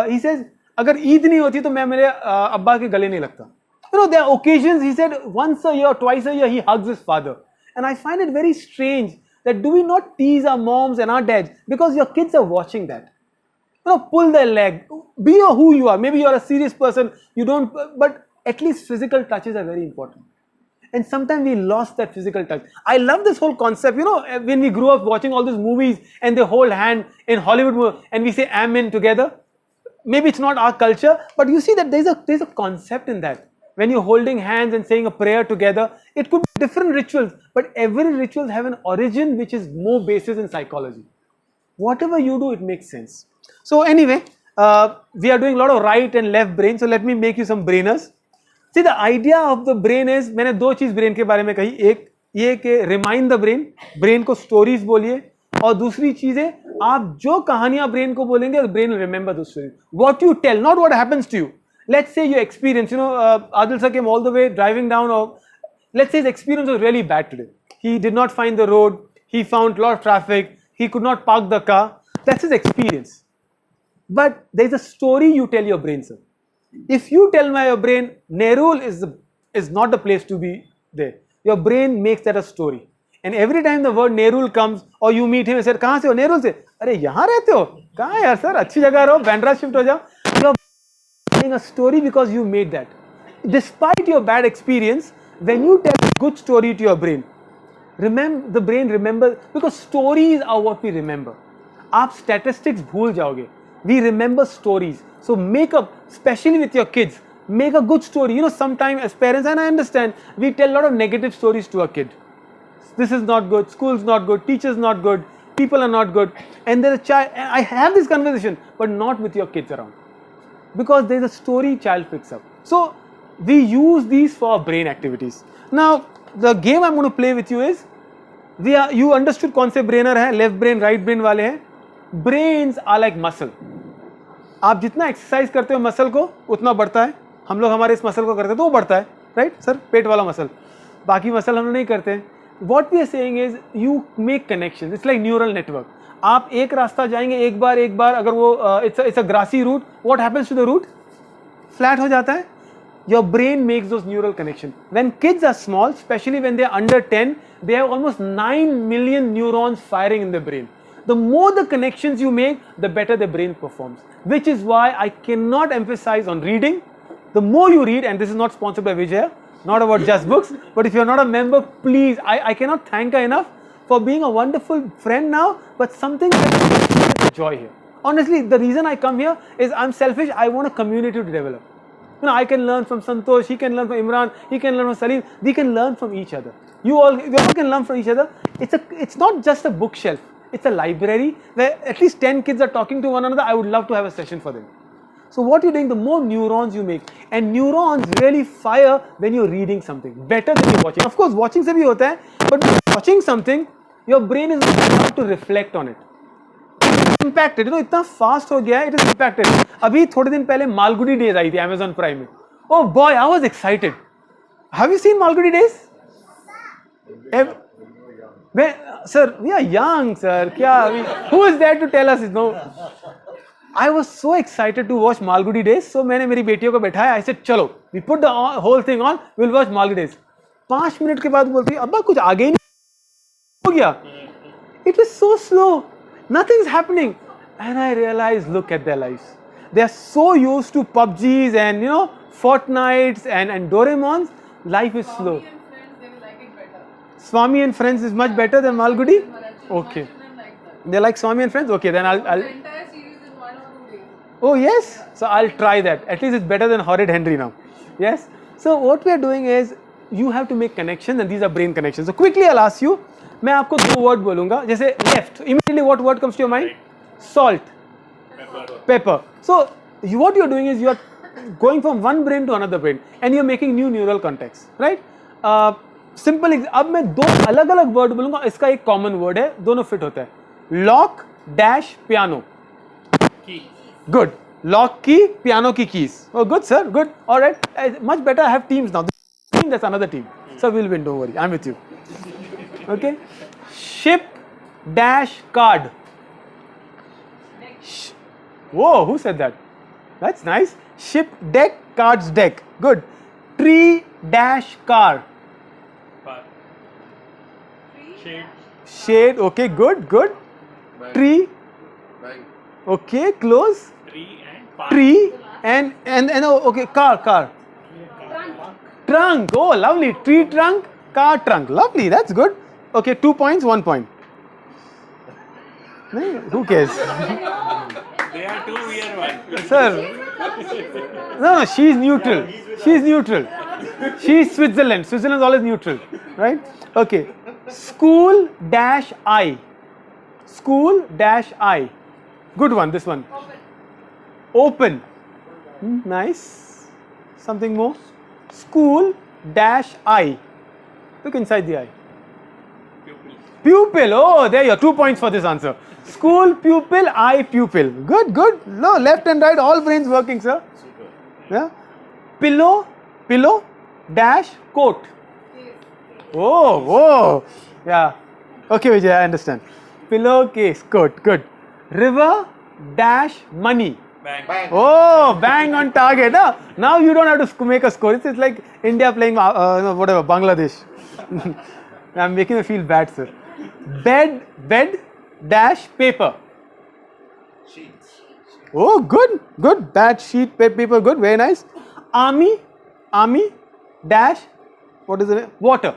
He says, अगर ईद नहीं होती तो मैं मेरे अब्बा के गले नहीं लगता. There are occasions, he said, once a year, twice a year, he hugs his father. And I find it very strange that do we not tease our moms and our dads because your kids are watching that. Pull their leg. Be who you are. Maybe you're a serious person. You don't, but at least physical touches are very important. And sometimes we lost that physical touch. I love this whole concept. When we grew up watching all these movies and they hold hand in Hollywood and we say amen together. Maybe it's not our culture, but you see that there's a concept in that. When you're holding hands and saying a prayer together, it could be different rituals, but every ritual have an origin which is more basis in psychology. Whatever you do, it makes sense. So anyway, we are doing a lot of right and left brain. So let me make you some brainers. See, the idea of the brain is, मैंने दो चीज brain के बारे में कही. एक ये कि रिमाइंड द ब्रेन को स्टोरीज बोलिए, और दूसरी चीज है आप जो कहानियां ब्रेन को बोलेंगे brain will remember the story. What you tell, not what happens to you. Let's say your experience, Adil sir came all the way driving down, or let's say his experience was really bad today. He did not find the road, he found a lot of traffic, he could not park the car. That's his experience. But there's a story you tell your brain, sir. If you tell your brain, Nerul is not the place to be there, your brain makes that a story. And every time the word Nerul comes, or you meet him and say, कहाँ से हो? Nerul से. अरे यहाँ रहते हो? कहाँ यार सर? अच्छी जगह रहो, बैंड्रा शिफ्ट हो जाओ. You're telling a story because you made that. Despite your bad experience, when you tell a good story to your brain, the brain remembers, because stories are what we remember. आप statistics भूल जाओगे. We remember stories. So make up, especially with your kids, make a good story. Sometimes as parents, and I understand, we tell a lot of negative stories to our kid. This is not good, school's not good, teachers not good, people are not good. And there's a child, I have this conversation, but not with your kids around. Because there's a story child picks up. So we use these for our brain activities. Now the game I'm going to play with you is, you understood कौन से brainer है, left brain, right brain वाले हैं. Brains are like muscle. आप जितना exercise करते हो muscle को उतना बढ़ता है. हम लोग हमारे इस मसल को करते हैं तो वो बढ़ता है, राइट सर? पेट वाला मसल. बाकी मसल हम लोग नहीं करते हैं. What we are saying is you make connections. It's like neural network. आप एक रास्ता जाएंगे एक बार अगर वो it's a grassy route, what happens to the route? Flat हो जाता है. Your brain makes those neural connections. When kids are small, especially when they are under 10, they have almost 9 million neurons firing in the brain. The more the connections you make, the better the brain performs. Which is why I cannot emphasize on reading. The more you read, and this is not sponsored by Vijaya, not about Justbooks, but if you're not a member, please, I cannot thank her enough for being a wonderful friend now, but something that joy here. Honestly, the reason I come here is I'm selfish. I want a community to develop. I can learn from Santosh, he can learn from Imran, he can learn from Salim. We can learn from each other. You all can learn from each other. It's not just a bookshelf. It's a library where at least 10 kids are talking to one another. I would love to have a session for them. So what you're doing, the more neurons you make, and neurons really fire when you're reading something better than you're watching. Of course, watching se bhi hota hai, but watching something, your brain is not allowed to reflect on it. Impacted, इतना fast हो गया है, it is impacted. अभी थोड़े दिन पहले Malgudi days I थी Amazon Prime में. Oh boy, I was excited. Have you seen Malgudi days? Sir, we are young, sir. Who is there to tell us? No. I was so excited to watch Malgudi days. So मैंने मेरी बेटियों को बैठाया. I said, चलो, we put the whole thing on. We'll watch Malgudi days. 5 minute के बाद बोलती है, अब्बा कुछ आगे ही नहीं हो गया. It was so slow. Nothing's happening. And I realized, look at their lives. They are so used to PUBGs and Fortnites and Doraemons. Life is slow. Swami and Friends, they will like it better. Swami and Friends is much better than Malgudi? Okay. Like that. They like Swami and Friends? Okay, then I'll The entire series in 1 or 2 days. Oh yes? So I'll try that. At least it's better than Horrid Henry now. Yes? So what we are doing is, you have to make connections, and these are brain connections. So quickly I'll ask you, मैं आपको 2 word बोलूँगा. जैसे left, immediately what word comes to your mind? Salt. Pepper. So what you're doing is, you're going from one brain to another brain, and you're making new neural contexts, right? Simple. अब मैं 2 अलग-अलग word बोलूँगा. इसका एक common word है, दोनों fit होता है. Lock dash piano. Key. Good. Lock key, piano key keys. Oh, good, sir. Good. All right. Much better. I have teams now. This team, that's another team. So we'll win. Don't worry. I'm with you. Okay. Ship dash card. Whoa, who said that? That's nice. Ship deck, cards deck. Good. Tree dash car. Park. Shade. Shade. Okay, good, good. Tree. Okay, close. Tree and park. Tree and okay, car. Trunk. Oh, lovely. Tree trunk, car trunk. Lovely. That's good. Okay, 2 points, 1 point. Who cares? They are 2, we are 1. Sir. No, she's neutral. She's neutral. She's Switzerland. Switzerland is always neutral. Right? Okay. School dash I. School dash I. Good one, this one. Open. Nice. Something more. School dash I. Look inside the eye. Pupil. Oh, there you are. 2 points for this answer. School, pupil, eye, pupil. Good, good. No, left and right, all brains working, sir. Yeah. Pillow dash coat. Oh. Yeah. Okay, Vijay, I understand. Pillowcase, coat. Good. River dash money. Bang. Oh, bang on target. Now you don't have to make a score. It's like India playing whatever, Bangladesh. I'm making me feel bad, sir. Bed dash paper. Sheets. Oh, good. Bad sheet paper. Good, very nice. Army dash, what is it? Water.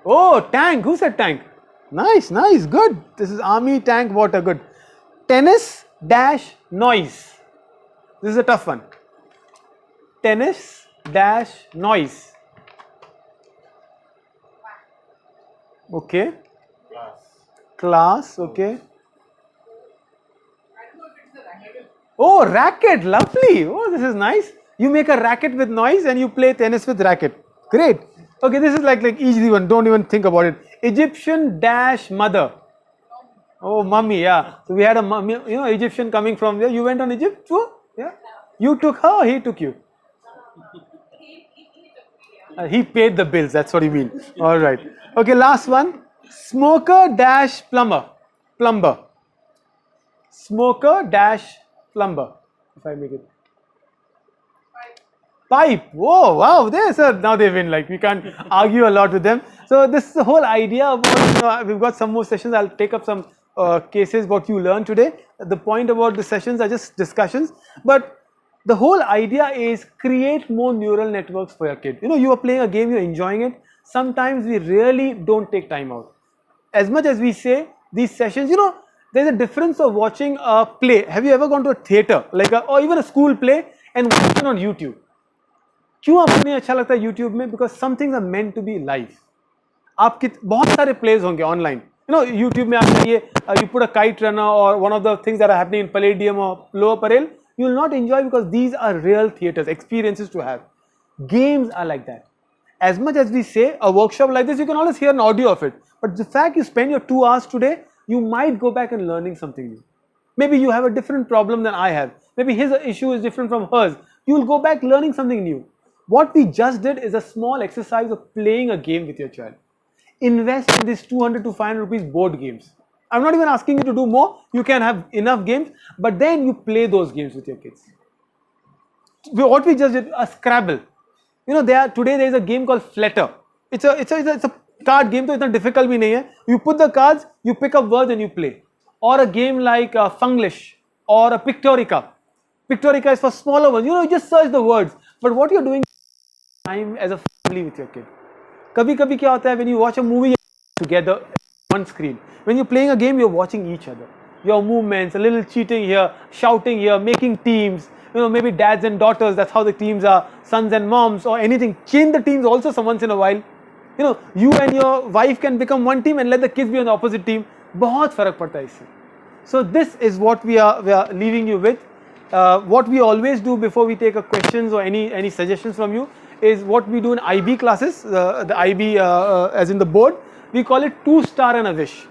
Oh, tank. Who said tank? Nice. Good. This is army, tank, water. Good. Tennis dash noise. This is a tough one. Tennis dash noise. Okay. Class. Okay. Oh, racket. Lovely. Oh, this is nice. You make a racket with noise and you play tennis with racket. Great. Okay, this is like easy one. Don't even think about it. Egyptian dash mother. Oh, mummy. Yeah. So we had a mummy, Egyptian coming from there. You went on Egypt too? Yeah. You took her or he took you? He paid the bills. That's what you mean. All right. Okay, last one. Smoker dash plumber. Smoker dash plumber. If I make it. Pipe. Whoa, wow. There, sir. Now they win. We can't argue a lot with them. So this is the whole idea about, we've got some more sessions. I'll take up some cases what you learned today. The point about the sessions are just discussions. But the whole idea is create more neural networks for your kid. You are playing a game, you're enjoying it. Sometimes we really don't take time out. As much as we say these sessions, there's a difference of watching a play. Have you ever gone to a theater, or even a school play and watched it on YouTube? क्यों आपको नहीं अच्छा लगता YouTube में? Because some things are meant to be live. आप बहुत सारे plays होंगे online. You know, YouTube में आपके ये you put a kite runner or one of the things that are happening in Palladium or Lower Parel, you will not enjoy because these are real theatres, experiences to have. Games are like that. As much as we say a workshop like this, you can always hear an audio of it. But the fact you spend your 2 hours today, you might go back and learning something new. Maybe you have a different problem than I have. Maybe his issue is different from hers. You will go back learning something new. What we just did is a small exercise of playing a game with your child. Invest in these 200 to 500 rupees board games. I'm not even asking you to do more. You can have enough games, but then you play those games with your kids. What we just did, a Scrabble. You know, today there is a game called Flutter. It's a card game, so it's not difficult. Bhi nahi hai. You put the cards, you pick up words and you play. Or a game like Funglish or a Pictorica. Pictorica is for smaller ones. You know, you just search the words. But what you're doing time as a family with your kid. Kabhi kabhi kya hota hai, when you watch a movie together on screen. When you're playing a game, you're watching each other. Your movements, a little cheating here, shouting here, making teams. You know, maybe dads and daughters, that's how the teams are, sons and moms or anything. Change the teams also some once in a while. You know, you and your wife can become one team and let the kids be on the opposite team. बहुत फर्क पड़ता है इससे. So this is what we are leaving you with. What we always do before we take a questions or any suggestions from you is what we do in IB classes, the IB as in the board, we call it 2-star and a wish.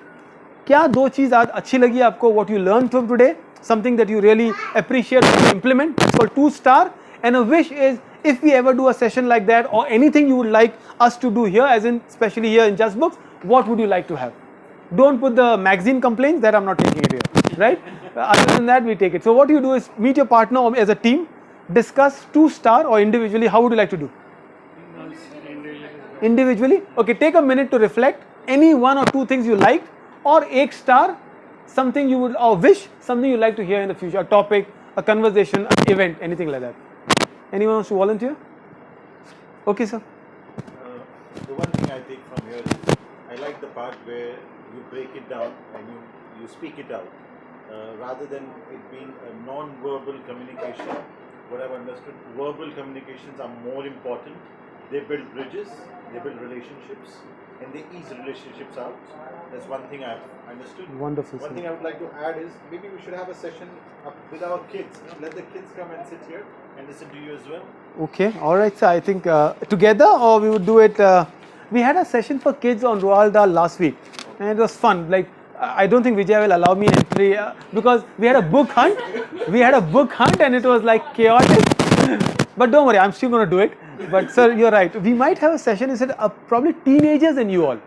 क्या दो चीज़ आज अच्छी लगी आपको, what you learned from today, something that you really appreciate and implement, it's called 2-star, and a wish is if we ever do a session like that or anything you would like us to do here, as in especially here in Justbooks, what would you like to have? Don't put the magazine complaints, that I'm not taking it here, right? Other than that, we take it. So what you do is meet your partner as a team, discuss 2-star or individually, how would you like to do? Individually? Okay, take a minute to reflect, any 1 or 2 things you liked, or 1-star, something you would, or wish, something you'd like to hear in the future, a topic, a conversation, an event, anything like that. Anyone wants to volunteer? Okay, sir. The one thing I take from here is, I like the part where you break it down and you speak it out. Rather than it being a non-verbal communication, what I've understood, verbal communications are more important. They build bridges, they build relationships, and they ease relationships out. That's one thing I've understood. Wonderful. One thing I would like to add is, maybe we should have a session up with our kids. Let the kids come and sit here and listen to you as well. Okay, alright, sir. I think together, or we would do it. We had a session for kids on Roald Dahl last week, and it was fun. Like, I don't think Vijay will allow me entry because we had a book hunt. And it was like chaotic. But don't worry, I'm still going to do it. But sir, you're right. We might have a session. Instead probably teenagers and you all.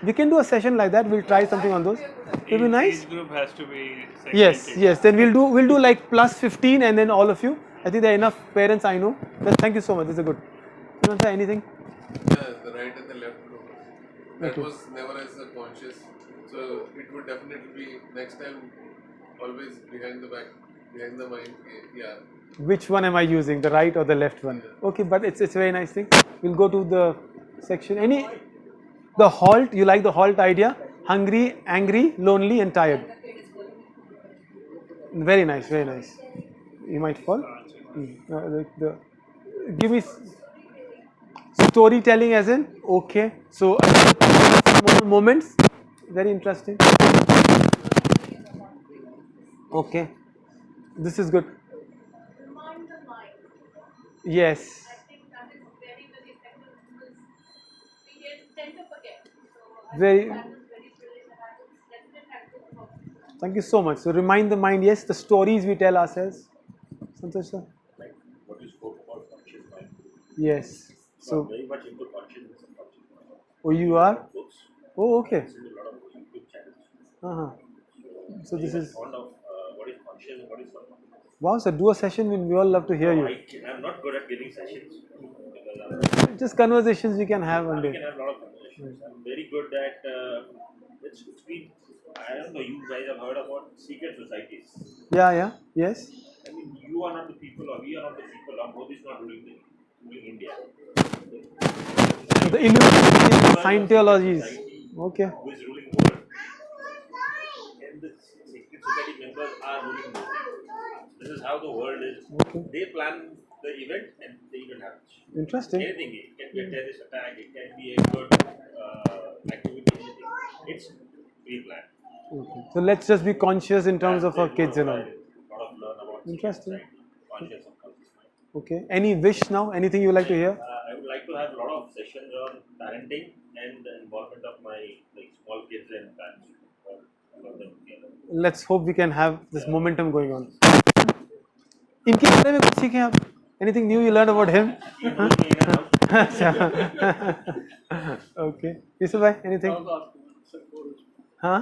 We can do a session like that. We'll try something on those. It'll be nice. Each group has to be segmented. Yes. Then we'll do like plus 15 and then all of you. I think there are enough parents I know. But thank you so much. This is good. You want to say anything? Yeah, the right and the left group. That was never as a conscious. So it would definitely be next time always behind the back, behind the mind. Yeah. Which one am I using, the right or the left one? Okay, but it's a very nice thing. We'll go to the section. The halt, you like the halt idea? Hungry, angry, lonely and tired. Very nice, very nice. You might fall. Give me storytelling as in, okay. So, small moments, very interesting. Okay, this is good. Yes. I think that is very, very effective because we tend to forget. So Very. that was very brilliant and I would definitely have to talk. Thank you so much. So remind the mind, yes, the stories we tell ourselves. Santosh sir? Like what you spoke about conscious mind. Yes. So, Very much into consciousness and conscious mind. oh, you are? Books. Oh, okay. Listen to a lot of YouTube channels. So this is, Fond of what is conscious and what is not. wow, sir, do a session when we all love to hear you. I'm not good at giving sessions because Just conversations we can have one we day. can have a lot of conversations. I'm very good at it's been, I don't know, you guys have heard about secret societies. Yeah, yes. I mean, you are not the people or we are not the people. Our Modi is not ruling India. The Illuminati, Scientologies. Okay. Who is ruling the world? And the secret society members are ruling the world. This is how the world is. Okay. They plan the event and the event happens. Interesting. Anything, it can be a terrorist attack, it can be a good activity, anything. It's pre-planned. Okay. So let's just be conscious in terms of our kids and all. A lot of learn about Interesting. conscious of conscious mind. Okay. Any wish now? Anything you would like to hear? I would like to have a lot of sessions on parenting and the involvement of my small kids and parents. All of them together. Let's hope we can have this momentum going on. इनके बारे में कुछ सीखे आप? Anything new you learned about him? Okay. Yusuf bhai, anything? Huh?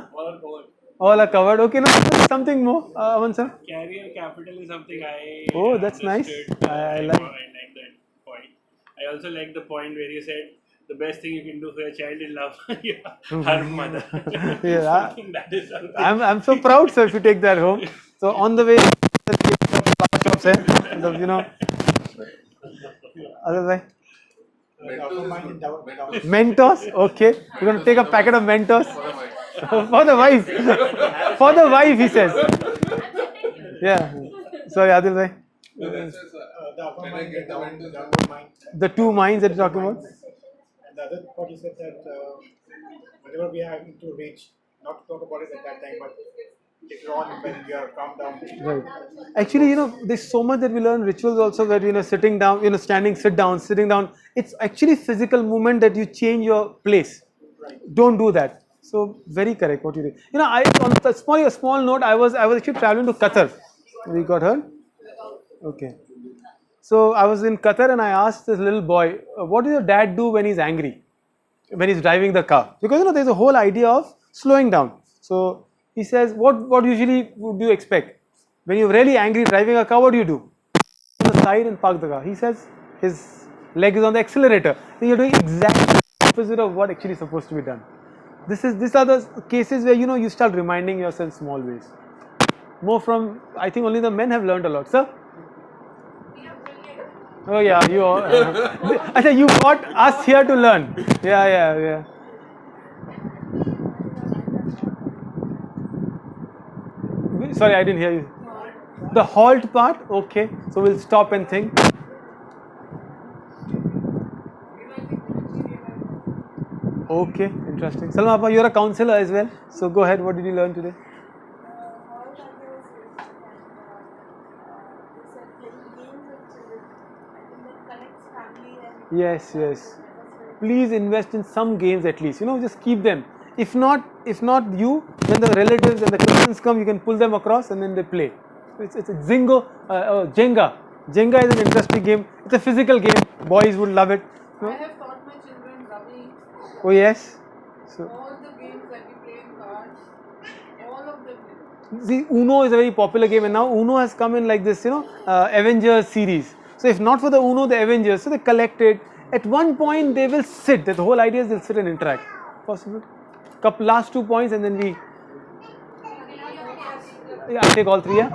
All are covered. Okay, now something more, Aman sir. Career capital is something I. Oh, that's nice. understood. I like. I like that point. I also like the point where you said the best thing you can do for your child is love her mother. Yeah, I think that is something. I'm so proud, sir. If you take that home. So on the way, flower shops, you know. Other way. Mentos. Okay, you're gonna take a packet of Mentos for the wife. For the wife, he says. Yeah. Sorry, Adil bhai. The two minds that you're talking about. And the other part you said that whenever we are into rage, not to talk about it at that time, but later on when we are calmed down. Right. Actually, you know, there's so much that we learn rituals also where, you know, sitting down, you know, standing, sit down, sitting down. It's actually physical movement that you change your place. Right. Don't do that. So very correct what you did. You know, on a small note, I was actually traveling to Qatar. We got heard? Okay. So I was in Qatar and I asked this little boy, what does your dad do when he's angry? When he's driving the car? Because, you know, there's a whole idea of slowing down. So he says, what usually would you expect? When you're really angry driving a car, what do you do? On the side and park the car. He says his leg is on the accelerator. Then you're doing exactly the opposite of what actually is supposed to be done. These are the cases where, you know, you start reminding yourself small ways. More from, I think only the men have learned a lot. Sir? Oh yeah, you all. I said you got us here to learn. Yeah. Sorry, I didn't hear you. The halt part, okay. So we'll stop and think. Okay, interesting. Salma Appa, you're a counselor as well. So go ahead, what did you learn today? Yes. Please invest in some games at least. You know, just keep them. If not you, when the relatives and the cousins come, you can pull them across and then they play. It's a Jenga. Jenga is an interesting game. It's a physical game. Boys would love it. I have taught my children rummy. Oh yes. So All the games that we play in cards, all of them. see, Uno is a very popular game, and now Uno has come in like this, you know, Avengers series. So if not for the Uno, the Avengers, so they collect it. At one point, they will sit. The whole idea is they'll sit and interact. Possible. Last 2 points, and then we. Yeah, I'll take all three. Yeah.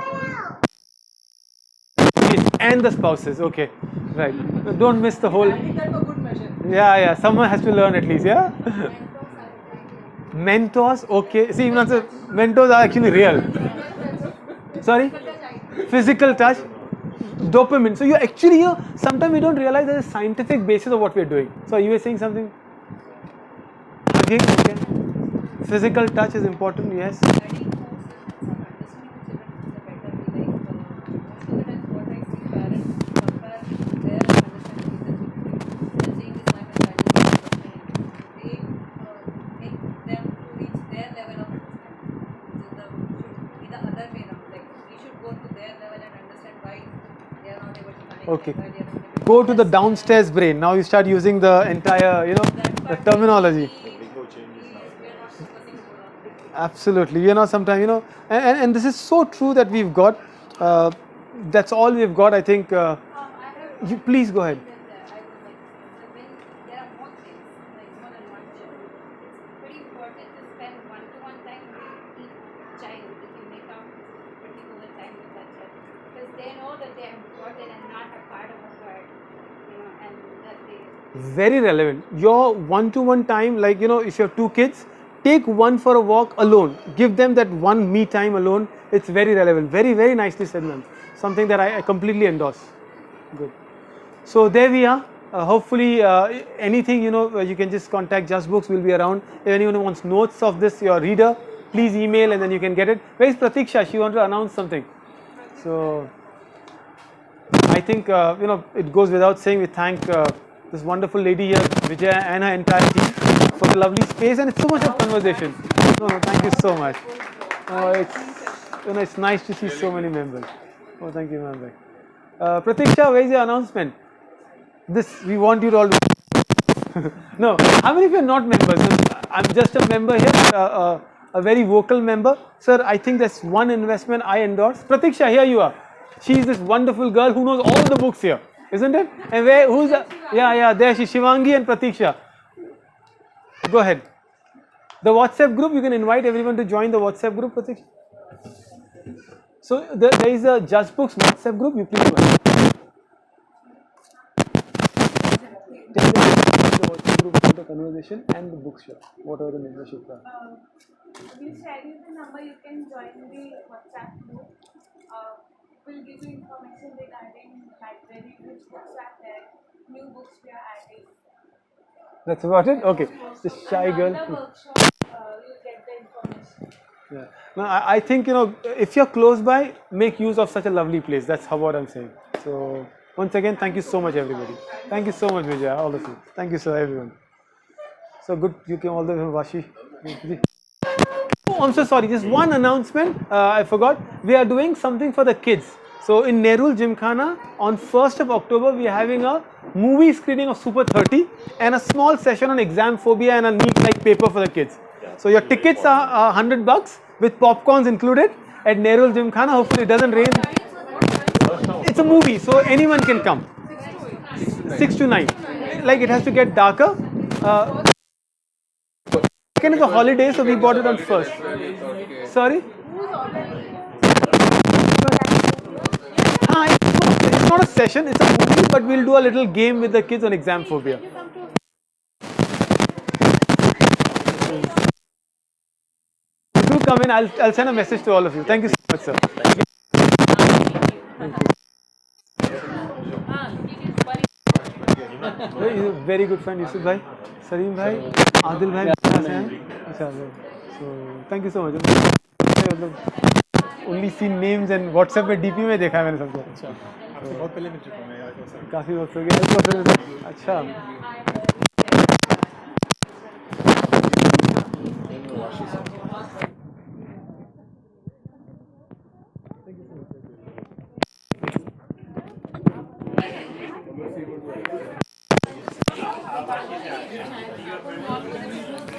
And the spouses. Okay. Right. Don't miss the whole. I think that was a good measure. Yeah. Someone has to learn at least. Yeah. Mentors. Okay. See, even answer. Mentors are actually real. Sorry. Physical touch. Dopamine. So you actually, you know, sometimes we don't realize there's a scientific basis of what we're doing. So you were saying something? Again, okay. Physical touch is important, yes. Okay. Go to the downstairs brain. Now you start using the entire, you know, the terminology. Absolutely. You know, sometimes, you know, and this is so true that we've got. That's all we've got. I think. You please go ahead. Very relevant. Your one-to-one time, like, you know, if you have 2 kids, take one for a walk alone. Give them that one me time alone. It's very relevant. Very, very nicely said, ma'am. Something that I completely endorse. Good. So there we are. Hopefully, anything you can just contact Justbooks. Will be around. If anyone wants notes of this, your reader, please email and then you can get it. Where is Pratiksha? She wants to announce something. So I think it goes without saying. We thank this wonderful lady here, Vijaya, and her entire team for the lovely space, and it's so much of conversation. No, thank you so much. It's nice to see so many members. Oh, thank you, ma'am. Pratiksha, where is your announcement? This we want you to all. No, how many of you are not members? I'm just a member here, a very vocal member. Sir, I think there's one investment I endorse. Pratiksha, here you are. She is this wonderful girl who knows all the books here, isn't it? And who's the, yeah, there she, Shivangi and Pratiksha. Go ahead. The WhatsApp group, you can invite everyone to join the WhatsApp group, Pratiksha. So there is a Justbooks WhatsApp group, you please join. Tell them the WhatsApp group for the conversation and the bookshop, whatever the membership are. We'll share you the number, you can join the WhatsApp group. We'll give you information regarding library, which books are there, new books we are adding. That's about it? Okay. The shy girl. The workshop, you'll get the information. Yeah. No, I think, if you're close by, make use of such a lovely place. That's what I'm saying. So, once again, thank you so much, everybody. Thank you so much, Vijaya, all of you. Thank you, sir, everyone. So good, you came all the way from Vashi. Oh, I'm so sorry. Just one announcement. I forgot. We are doing something for the kids. So in Nerul Gymkhana on 1st of October, we are having a movie screening of Super 30 and a small session on exam phobia and a neat like paper for the kids. So your tickets are $100 with popcorns included at Nerul Gymkhana. Hopefully it doesn't rain. It's a movie, so anyone can come. 6 to 9. Like it has to get darker. Second is a holiday, so we bought it on first. Sorry? It's not a session, it's a movie, but we'll do a little game with the kids on exam phobia. Do come in, I'll send a message to all of you. Thank you so much, sir. Very good friend, Yusuf bhai, Sareem bhai, Adil bhai, so thank you so much. Only seen names and WhatsApp पे DP में देखा है मैंने सबको. अच्छा. आपसे बहुत पहले मिल चुका हूँ मैं यार. काफी वक्त हो गया. अच्छा.